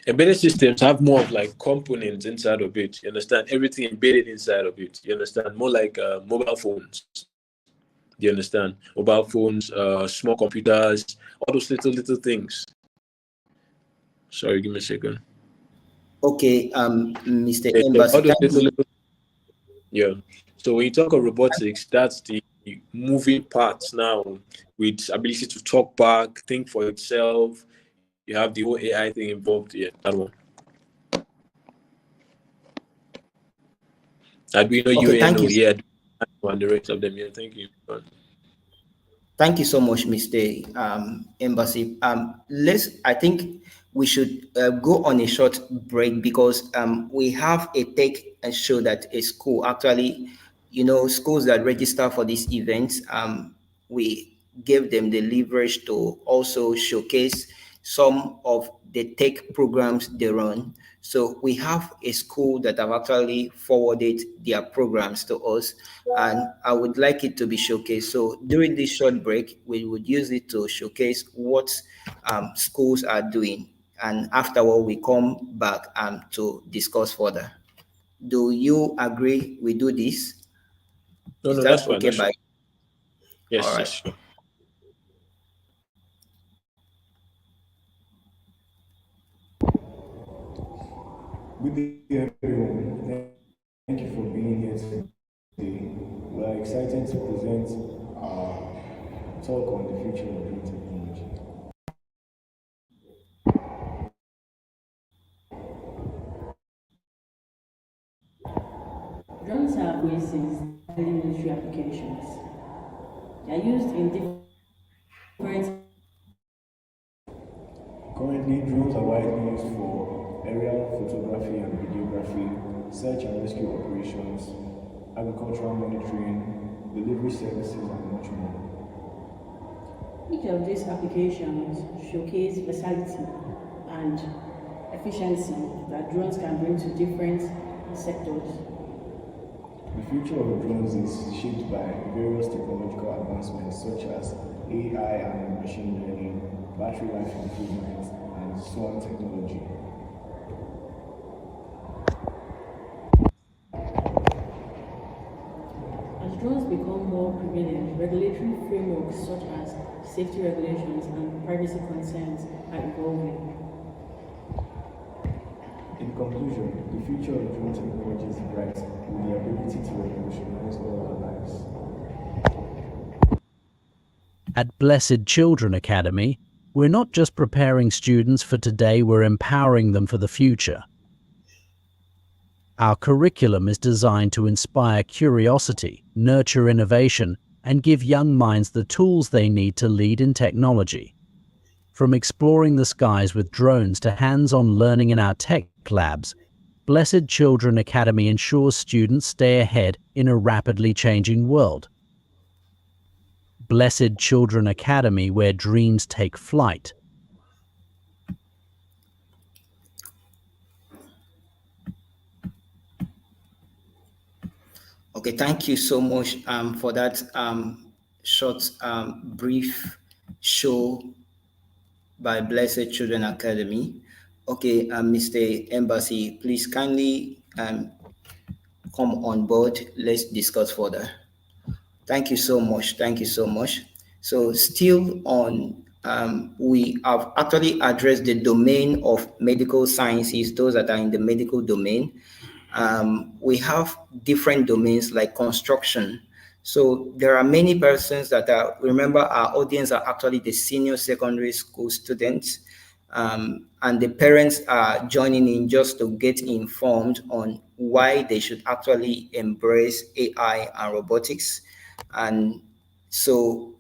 Embedded systems have more of like components inside of it. You understand? Everything embedded inside of it. You understand? More like mobile phones. You understand? Mobile phones, small computers, all those little things. Sorry, give me a second. Okay, Mr. Yeah, so Embassy, all those thank you. yeah. So when you talk of robotics, that's the moving parts now with ability to talk back, think for itself. You have the whole AI thing involved. Yeah, that one. Arduino Okay, thank UNO, you. yeah, and the rest of them. Yeah, thank you. Thank you so much, Mr. Embassy. I think we should go on a short break because we have a take and show that a school actually, schools that register for these events, we gave them the leverage to also showcase some of the tech programs they run. So we have a school that have actually forwarded their programs to us, and I would like it to be showcased. So during this short break, we would use it to showcase what schools are doing, and afterward we come back to discuss further. Do you agree we do this? No, Is no, that's that fine. okay That's fine. by? All Yes, right. yes, sure. Good day, everyone. Thank you for being here today. excited to present our talk on the future of drone technology. Drones have since early military applications. They are used in different Currently, drones are widely used for aerial photography and videography, search and rescue operations, agricultural monitoring, delivery services, and much more. each of these applications showcase versatility and efficiency that drones can bring to different sectors. The future of drones is shaped by various technological advancements such as AI and machine learning, battery life improvement, and swarm technology. As drones become more prevalent, regulatory frameworks such as safety regulations and privacy concerns are evolving. In conclusion, the future of drone technology is bright with the ability to revolutionize all our lives. At Blessed Children Academy, we're not just preparing students for today, we're empowering them for the future. Our curriculum is designed to inspire curiosity, nurture innovation, and give young minds the tools they need to lead in technology. From exploring the skies with drones to hands-on learning in our tech labs, Blessed Children Academy ensures students stay ahead in a rapidly changing world. Blessed Children Academy, where dreams take flight. Okay, thank you so much for that short, brief show by Blessed Children Academy. Okay, Mr. Embassy, please kindly come on board. Let's discuss further. Thank you so much. Thank you so much. So, still on, we have actually addressed the domain of medical sciences, those that are in the medical domain. We have different domains like construction. So there are many persons that are, remember our audience are actually the senior secondary school students, and the parents are joining in just to get informed on why they should actually embrace AI and robotics. And so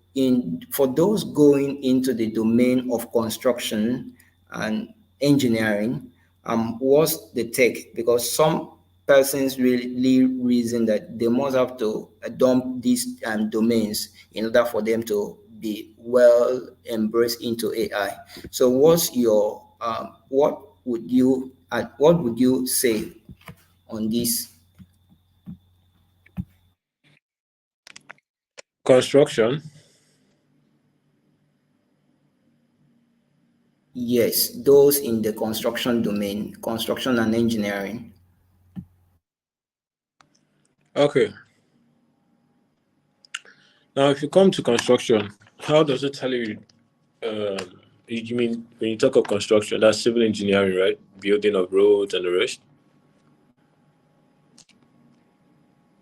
for those going into the domain of construction and engineering, what's the take? Because some persons really reason that they must have to dump these domains in order for them to be well embraced into AI. So what's your what would you say on this? Construction. Yes, those in the construction domain, construction and engineering. Okay. Now, if you come to construction, how does it tell you? You mean when you talk of construction, that's civil engineering, right? Building of roads and the rest.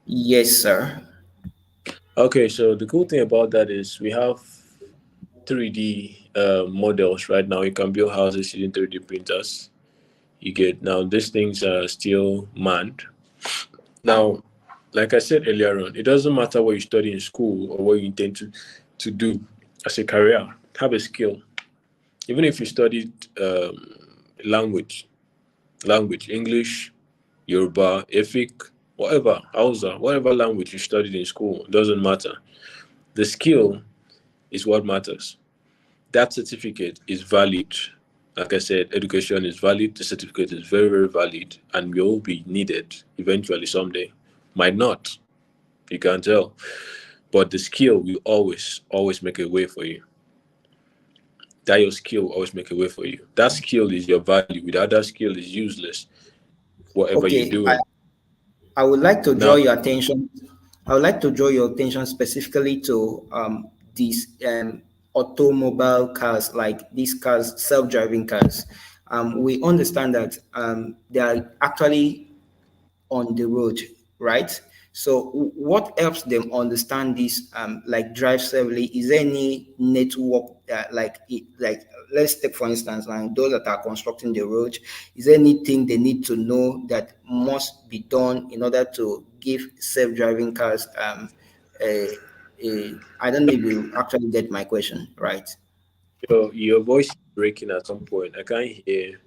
Yes, sir. Okay, so the cool thing about that is we have 3D models right now. You can build houses using 3D printers. You get now these things are still manned. Now, like I said earlier on, it doesn't matter what you study in school or what you intend to do as a career. Have a skill. Even if you studied language, English, Yoruba, Efik, whatever, Hausa, whatever language you studied in school, doesn't matter. The skill is what matters. That certificate is valid. Like I said, education is valid. The certificate is very, very valid and will be needed eventually someday. Might not. You can't tell. But the skill will always make a way for you. That your skill will always make a way for you. That skill is your value. Without that skill is useless, whatever you're Okay, doing. I would like to draw Now, your attention. I would like to draw your attention specifically to these automobile cars, like these cars, self-driving cars. We understand that they are actually on the road, right? So what helps them understand this, like drive safely? Is there any network that like let's take for instance, like those that are constructing the road, is there anything they need to know that must be done in order to give self-driving cars I don't know if you actually get my question right. Your voice is breaking at some point. I can't hear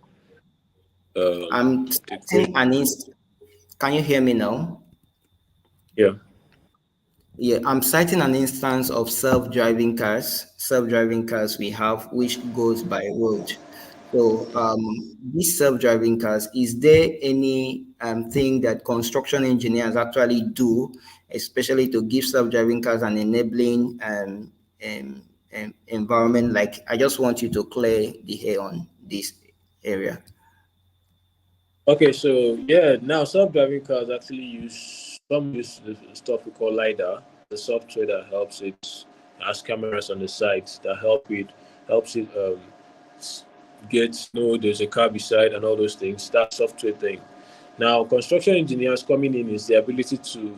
I'm the question. setting an Can you hear me now? Yeah. Yeah, I'm citing an instance of self-driving cars. Self-driving cars we have, which goes by road. So, these self-driving cars, is there any thing that construction engineers actually do, especially to give self-driving cars an enabling environment? Like, I just want you to clear the air on this area. Okay, so yeah, now self-driving cars actually use the stuff we call LiDAR, the software that helps it has cameras on the sides that helps it get there's a car beside and all those things. That software thing. Now, construction engineers coming in is the ability to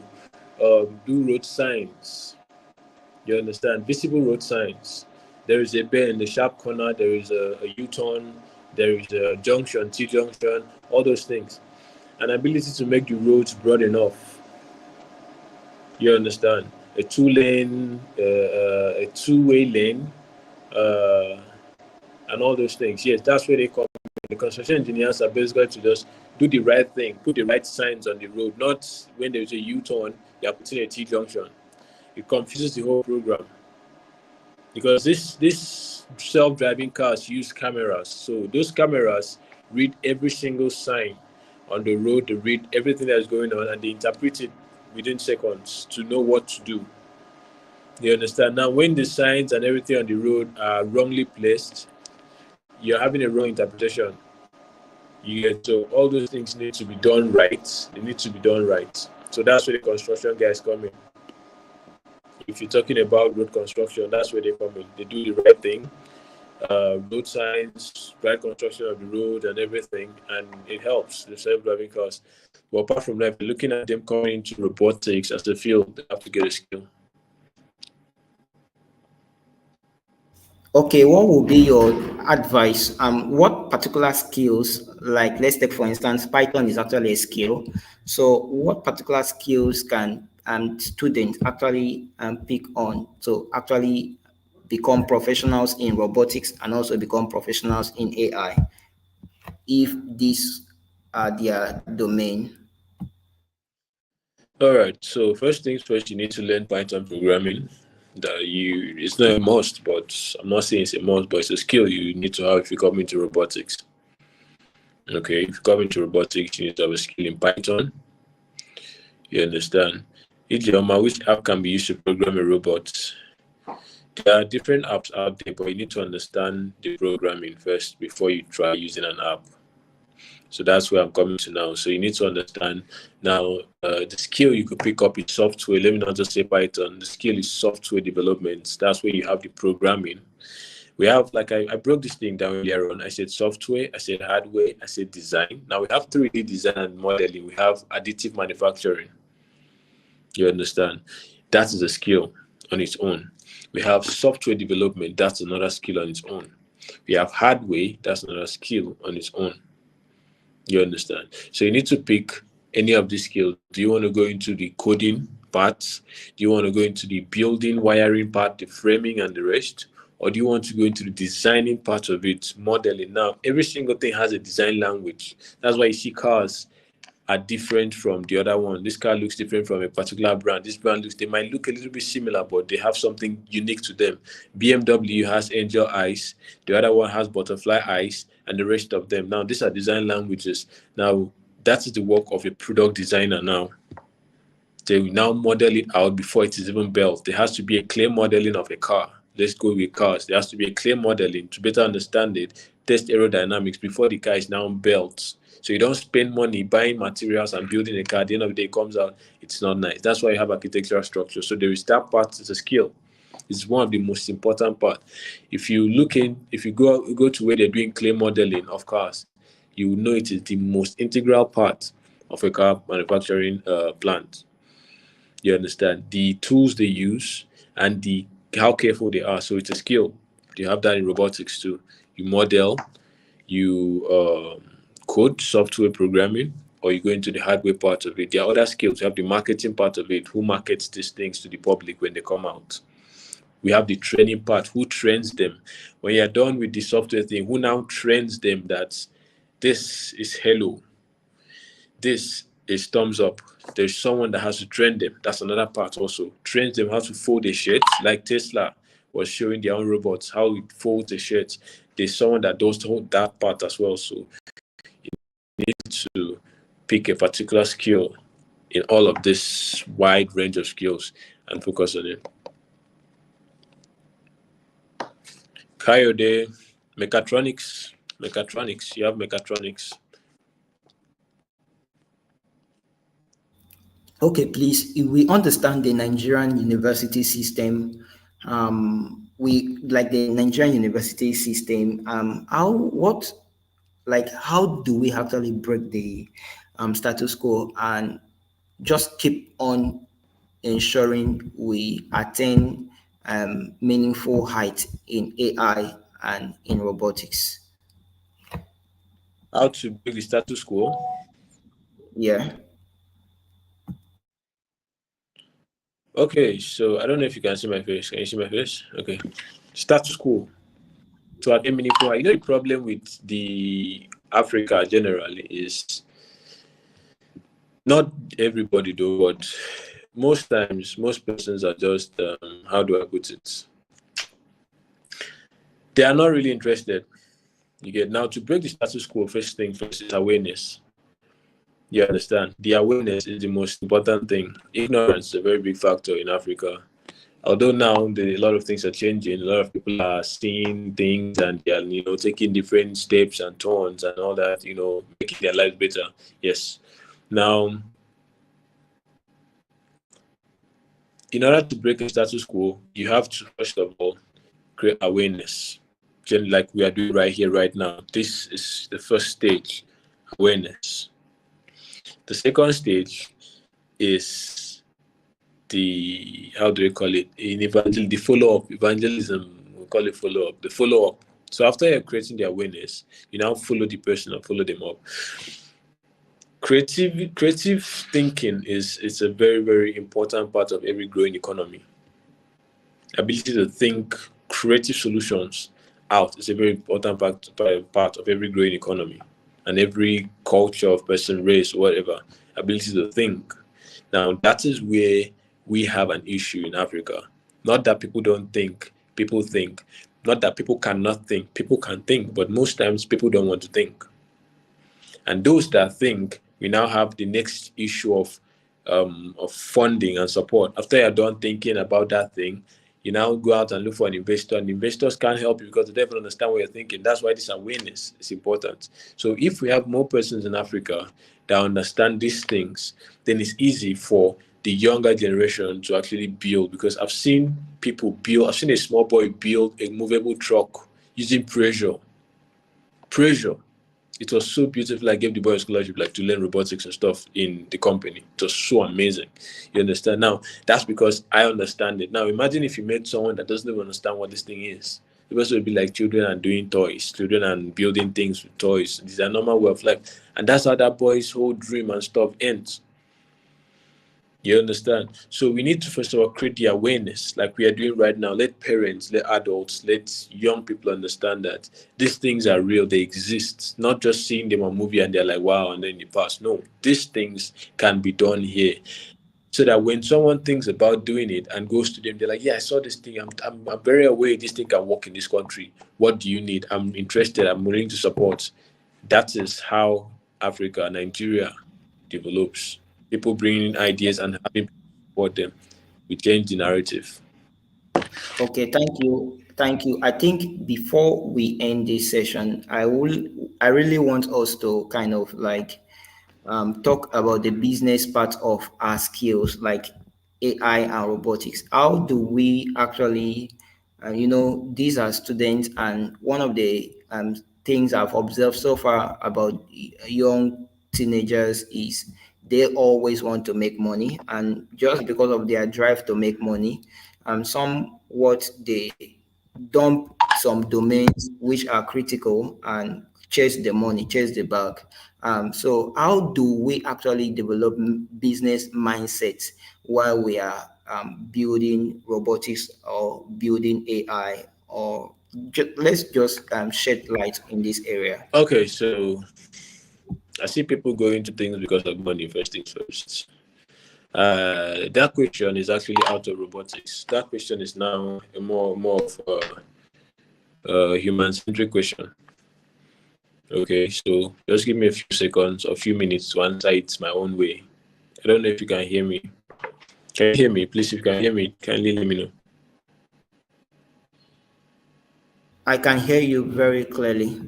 do road signs. You understand? Visible road signs. There is a bend, a sharp corner, there is a U-turn, there is a junction, T-junction, all those things. An ability to make the roads broad enough. You understand? A two-way lane, uh, and all those things. Yes, that's where they come. The construction engineers are basically to just do the right thing, put the right signs on the road, not when there's a U-turn, you're putting a T-junction. It confuses the whole program. Because this self-driving cars use cameras, so those cameras read every single sign on the road. They read everything that's going on and they interpret it within seconds to know what to do. You understand? Now when the signs and everything on the road are wrongly placed, you're having a wrong interpretation. You get, so all those things need to be done right. They need to be done right. So that's where the construction guys come in. If you're talking about road construction, that's where they come in. They do the right thing, road signs, right construction of the road and everything, and it helps the self-driving cars. But apart from that, if you're looking at them coming into robotics as a field, they have to get a skill. Okay, what would be your advice? What particular skills, like let's take for instance, Python is actually a skill. So, what particular skills can students actually pick on to actually become professionals in robotics and also become professionals in AI, if these are their domain? All right. So first things first, you need to learn Python programming. It's not a must, but I'm not saying it's a must, but it's a skill you need to have if you come into robotics. Okay, if you come into robotics, you need to have a skill in Python. You understand? Ijeoma, which app can be used to program a robot? There are different apps out there, but you need to understand the programming first before you try using an app. So that's where I'm coming to now. So you need to understand now the skill you could pick up is software. Let me not just say Python. The skill is software development. That's where you have the programming. We have, like I broke this thing down earlier on. I said software, I said hardware, I said design. Now we have 3D design and modeling. We have additive manufacturing. You understand? That is a skill on its own. We have software development. That's another skill on its own. We have hardware. That's another skill on its own. You understand? So you need to pick any of these skills. Do you want to go into the coding part? Do you want to go into the building, wiring part, the framing and the rest? Or do you want to go into the designing part of it, modeling? Now, every single thing has a design language. That's why you see cars are different from the other one. This car looks different from a particular brand. This brand they might look a little bit similar, but they have something unique to them. BMW has angel eyes, the other one has butterfly eyes, and the rest of them. Now, these are design languages. Now, that is the work of a product designer now. They will now model it out before it is even built. There has to be a clear modeling of a car. Let's go with cars. There has to be a clear modeling to better understand it, test aerodynamics before the car is now built. So you don't spend money buying materials and building a car. At the end of the day, it comes out, it's not nice. That's why you have architectural structure. So there is that part, it's a skill. It's one of the most important part. If you go to where they're doing clear modeling of cars, you will know it is the most integral part of a car manufacturing plant. You understand? The tools they use and the how careful they are. So it's a skill. You have that in robotics too. You model, you code, software programming, or you go into the hardware part of it. There are other skills. You have the marketing part of it. Who markets these things to the public when they come out? We have the training part. Who trains them? When you're done with the software thing, who now trains them that this is hello, this is thumbs up? There's someone that has to train them. That's another part also. Trains them how to fold a shirt, like Tesla was showing their own robots how it folds a shirt. There's someone that does that part as well. So you need to pick a particular skill in all of this wide range of skills and focus on it. Kayode, mechatronics. You have mechatronics. Okay, please. If we understand the Nigerian university system, we like the Nigerian university system. How do we actually break the status quo and just keep on ensuring we attain meaningful height in AI and in robotics? How to break the status quo? Yeah. Okay, so I don't know if you can see my face. Can you see my face? Okay. Status quo. To attain meaningful height. You know, the problem with the Africa generally is not everybody do, but most times, most persons are just, how do I put it? They are not really interested. You get now to break the status quo. First thing first is awareness. You understand? The awareness is the most important thing. Ignorance is a very big factor in Africa. Although now a lot of things are changing, a lot of people are seeing things and they are, taking different steps and turns and all that, making their lives better. Yes. Now, in order to break a status quo, you have to first of all create awareness. Just like we are doing right here, right now. This is the first stage, awareness. The second stage is the, how do we call it, the follow-up, evangelism, we call it follow-up, the follow-up. So after you're creating the awareness, you now follow the person and follow them up. Creative thinking is a very, very important part of every growing economy. Ability to think creative solutions out is a very important part of every growing economy and every culture of person, race, whatever. Ability to think. Now, that is where we have an issue in Africa. Not that people don't think, people think. Not that people cannot think, people can think, but most times people don't want to think. And those that think, we now have the next issue of funding and support. After you're done thinking about that thing, you now go out and look for an investor, and investors can't help you because they don't understand what you're thinking. That's why this awareness is important. So if we have more persons in Africa that understand these things, then it's easy for the younger generation to actually build. Because I've seen people build, I've seen a small boy build a movable truck using pressure. It was so beautiful. I gave the boy a scholarship like to learn robotics and stuff in the company. It was so amazing. You understand? Now, that's because I understand it. Now, imagine if you met someone that doesn't even understand what this thing is. The person would be like children and doing toys, children and building things with toys. This is a normal way of life. And that's how that boy's whole dream and stuff ends. You understand? So we need to first of all create the awareness like we are doing right now. Let parents, let adults, let young people understand that these things are real, they exist. Not just seeing them on movie and they're like, wow, and then they pass. No, these things can be done here. So that when someone thinks about doing it and goes to them, they're like, yeah, I saw this thing. I'm very aware this thing can work in this country. What do you need? I'm interested. I'm willing to support. That is how Africa, Nigeria develops. People bringing ideas and having people support them. We change the narrative. Okay, thank you. Thank you. I think before we end this session, I really want us to kind of like talk about the business part of our skills like AI and robotics. How do we actually, these are students, and one of the things I've observed so far about young teenagers is they always want to make money, and just because of their drive to make money, somewhat they dump some domains which are critical and chase the money, chase the bag. So how do we actually develop business mindsets while we are building robotics or building AI, or let's just shed light in this area? Okay, so I see people go into things because of money, first things first. That question is actually out of robotics. That question is now a more of a human-centric question. Okay, so just give me a few seconds or a few minutes to answer it my own way. I don't know if you can hear me. Can you hear me? Please, if you can hear me, kindly let me know. I can hear you very clearly.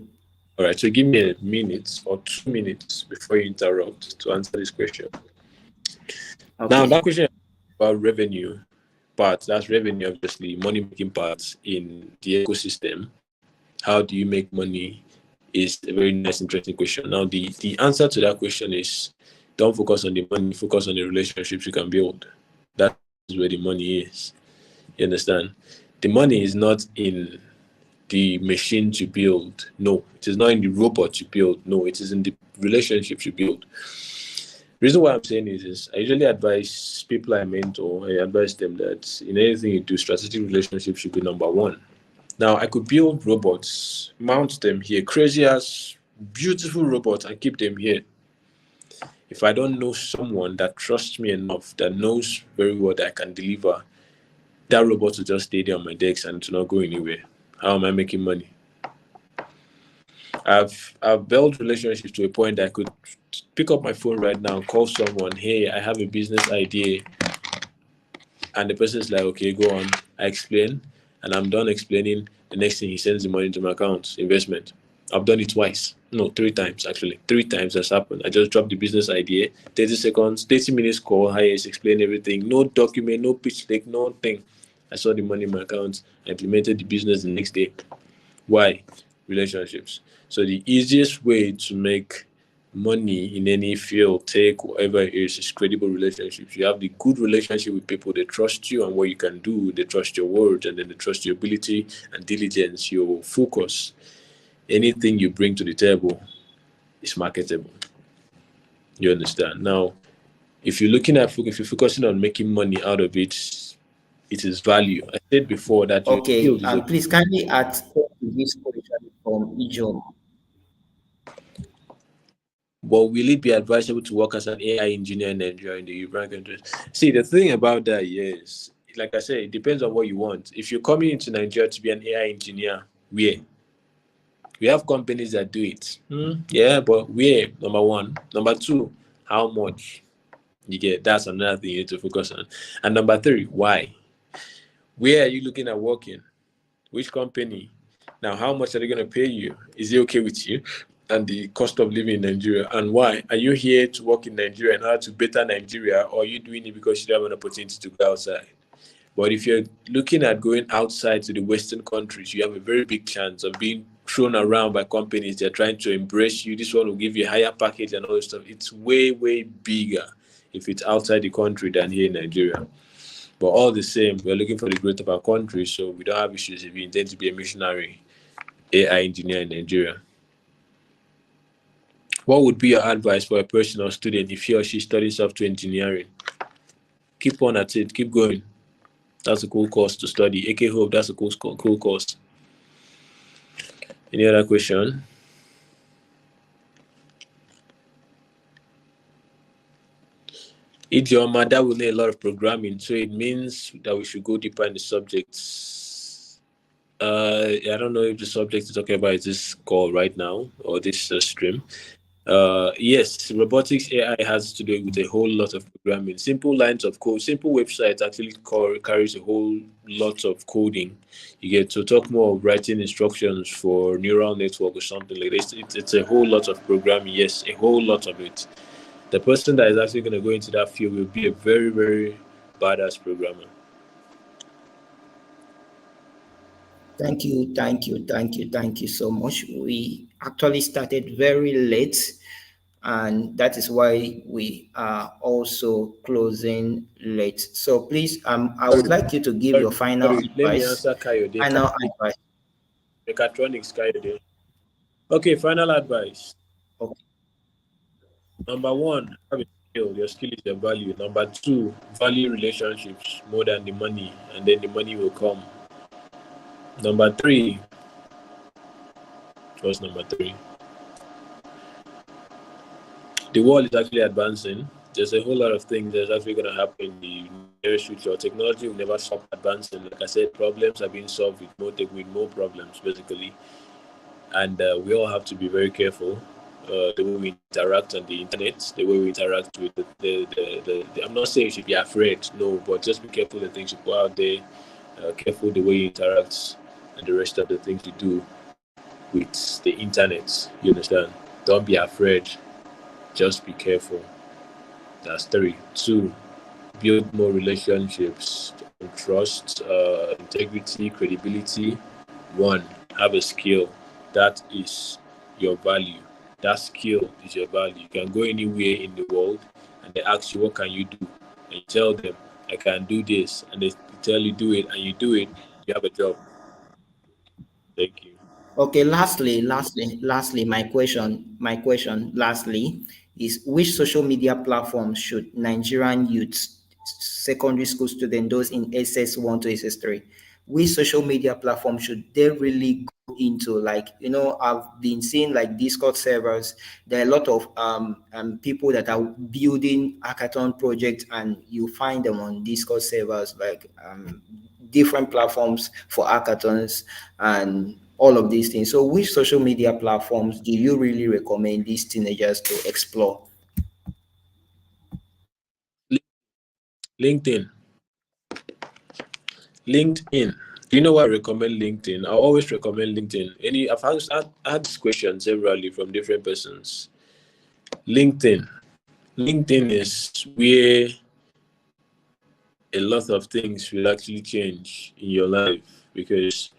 All right, so give me a minute or 2 minutes before you interrupt to answer this question. Now, that Okay. question is about revenue part. That's revenue, obviously, money making parts in the ecosystem. How do you make money is a very nice, interesting question. Now, the answer to that question is don't focus on the money, focus on the relationships you can build. That's where the money is. You understand? The money is not in the machine you build. No, it is not in the robot you build. No, it is in the relationships you build. The reason why I'm saying is I usually advise people I mentor, I advise them that in anything you do, strategic relationships should be number one. Now, I could build robots, mount them here, crazy ass, beautiful robots, and keep them here. If I don't know someone that trusts me enough, that knows very well that I can deliver, that robot will just stay there on my decks and to not go anywhere. How am I making money? I've built relationships to a point that I could pick up my phone right now, call someone, hey, I have a business idea, and the person is like, okay, go on. I explain, and I'm done explaining. The next thing, he sends the money into my account, investment. I've done it twice. No, 3 times actually. 3 times has happened. I just dropped the business idea, 30 seconds, 30 minutes call, highest, explain everything. No document, no pitch deck, no thing. I saw the money in my account. I implemented the business the next day. Why? Relationships. So the easiest way to make money in any field, take whatever it is credible relationships. You have the good relationship with people, they trust you and what you can do, they trust your words, and then they trust your ability and diligence, your focus. Anything you bring to the table is marketable. You understand? Now, if you're looking at, if you're focusing on making money out of it, it is value. I said before that your Okay. field is okay. Please kindly add this question from Ijo. But will it be advisable to work as an AI engineer in Nigeria in the European countries? See, the thing about that, yes, like I said, it depends on what you want. If you're coming into Nigeria to be an AI engineer, where? We have companies that do it. Yeah, but where? Number one. Number two, how much? You get, that's another thing you need to focus on. And number three, why? Where are you looking at working? Which company? Now, how much are they going to pay you? Is it okay with you? And the cost of living in Nigeria, and why? Are you here to work in Nigeria and how to better Nigeria, or are you doing it because you don't have an opportunity to go outside? But if you're looking at going outside to the Western countries, you have a very big chance of being thrown around by companies. They're trying to embrace you. This one will give you a higher package and all this stuff. It's way, way bigger if it's outside the country than here in Nigeria. But all the same, we're looking for the growth of our country, so we don't have issues if you intend to be a missionary AI engineer in Nigeria. What would be your advice for a person or student if he or she studies software engineering? Keep on at it, keep going. That's a cool course to study. AK Hope, that's a cool course. Any other question? Idioma, that will need a lot of programming, so it means that we should go deeper in the subjects. I don't know if the subject you're talking about is this call right now or this stream. Yes, robotics AI has to do with a whole lot of programming. Simple lines of code, simple websites actually carries a whole lot of coding. You get to talk more of writing instructions for neural network or something like this. It's a whole lot of programming. Yes, a whole lot of it. The person that is actually going to go into that field will be a very, very badass programmer. Thank you so much. We actually started very late. and that is why we are also closing late. So please, I would Sorry, like you to give sorry, your final sorry. Let me advice. answer Kayode. Final advice. Mechatronics Kayode. Okay, final advice. Okay. Number one, have a skill. Your skill is your value. Number two, value relationships more than the money, and then the money will come. Number three, what's number three? The world is actually advancing. There's a whole lot of things that's actually going to happen in the nearest future. Technology will never stop advancing. Like I said, problems are being solved with more problems, basically. And we all have to be very careful the way we interact on the internet, the way we interact with the I'm not saying you should be afraid, no, but just be careful the things you put out there, careful the way you interact, and the rest of the things you do with the internet. You understand? Don't be afraid. Just be careful. That's three. Two, build more relationships, trust, integrity, credibility. One, have a skill. That is your value. That skill is your value. You can go anywhere in the world and they ask you, what can you do? And you tell them, I can do this. And they tell you, do it. And you do it. You have a job. Thank you. Okay, lastly, lastly, is which social media platforms should Nigerian youths, secondary school students, those in SS1 to SS3, which social media platform should they really go into? Like, I've been seeing like Discord servers. There are a lot of people that are building hackathon projects, and you find them on Discord servers, like different platforms for hackathons and all of these things. So, which social media platforms do you really recommend these teenagers to explore? LinkedIn. LinkedIn. Do you know why I recommend LinkedIn? I always recommend LinkedIn. I've had this question severally from different persons. LinkedIn. LinkedIn is where a lot of things will actually change in your life because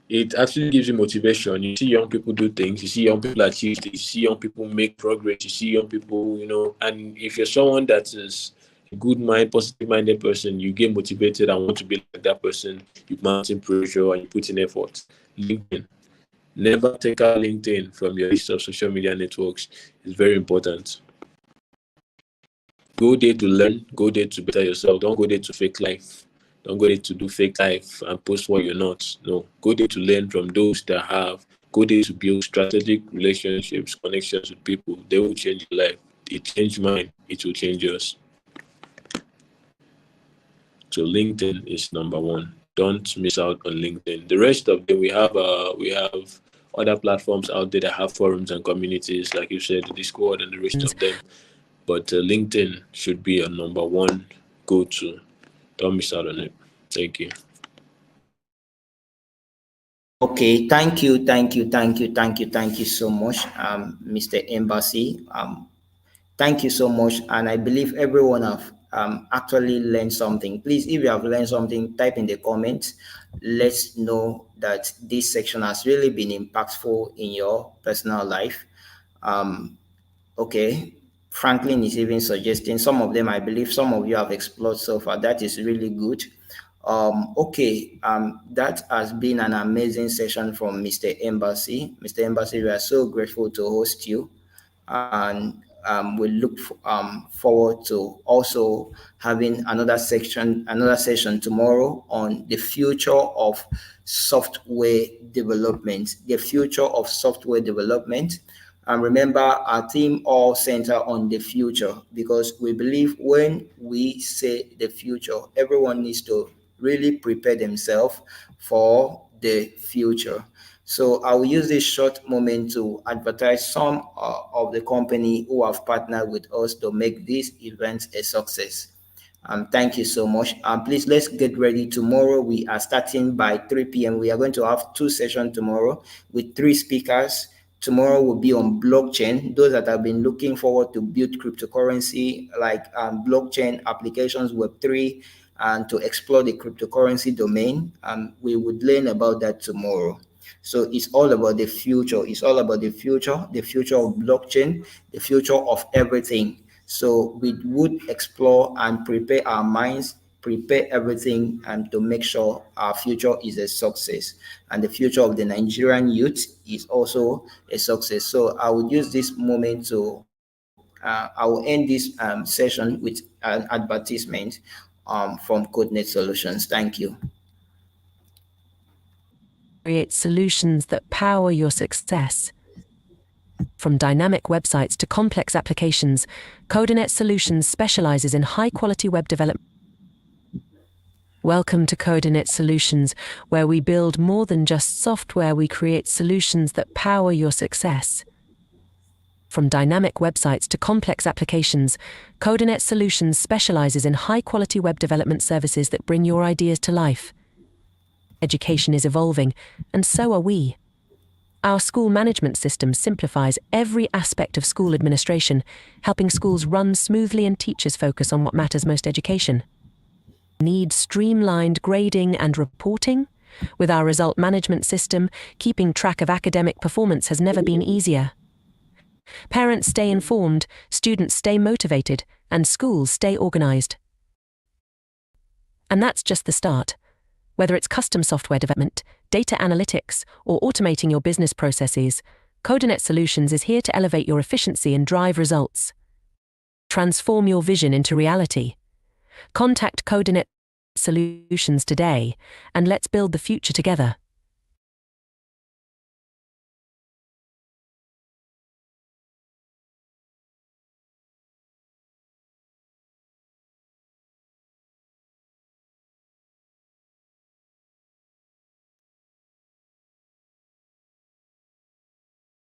it actually gives you motivation. You see young people do things, you see young people achieve things, you see young people make progress, you see young people, and if you're someone that is a good mind, positive minded person, you get motivated and want to be like that person, you mount in pressure and you put in effort. LinkedIn. Never take out LinkedIn from your list of social media networks. It's very important. Go there to learn, go there to better yourself. Don't go there to fake life. Don't go there to do fake life and post what you're not. No, go there to learn from those that have. Go there to build strategic relationships, connections with people. They will change your life. It changed mine. It will change yours. So LinkedIn is number one. Don't miss out on LinkedIn. The rest of them we have other platforms out there that have forums and communities, like you said, the Discord and the rest of them. But LinkedIn should be a number one go-to. Don't miss out on it. Thank you. Okay, thank you so much, Mr. Embassy. Thank you so much, and I believe everyone have actually learned something. Please, if you have learned something, type in the comments. Let's know that this section has really been impactful in your personal life. Um, okay, Franklin is even suggesting some of them. I believe some of you have explored so far. That is really good. Okay, that has been an amazing session from Mr. Embassy. Mr. Embassy, we are so grateful to host you, and we look forward to also having another session tomorrow on the future of software development. The future of software development. And remember, our theme all center on the future, because we believe when we say the future, everyone needs to really prepare themselves for the future. So I will use this short moment to advertise some of the company who have partnered with us to make this event a success. Thank you so much. Please, let's get ready. Tomorrow we are starting by 3 p.m. We are going to have two sessions tomorrow with three speakers. Tomorrow will be on blockchain. Those that have been looking forward to build cryptocurrency like blockchain applications, Web3, and to explore the cryptocurrency domain, we would learn about that tomorrow. So it's all about the future. It's all about the future of blockchain, the future of everything. So we would explore and prepare our minds, prepare everything, and to make sure our future is a success. And the future of the Nigerian youth is also a success. So I would use this moment to, I will end this session with an advertisement from CodeNet Solutions. Thank you. Create solutions that power your success. From dynamic websites to complex applications, CodeNet Solutions specializes in high-quality web development. Welcome to CodeNet Solutions, where we build more than just software, we create solutions that power your success. From dynamic websites to complex applications, CodeNet Solutions specializes in high-quality web development services that bring your ideas to life. Education is evolving, and so are we. Our school management system simplifies every aspect of school administration, helping schools run smoothly and teachers focus on what matters most: education. Need streamlined grading and reporting? With our result management system, keeping track of academic performance has never been easier. Parents stay informed, students stay motivated, and schools stay organized. And that's just the start. Whether it's custom software development, data analytics, or automating your business processes, CodeNet Solutions is here to elevate your efficiency and drive results. Transform your vision into reality. Contact CodeNet Solutions today, and let's build the future together.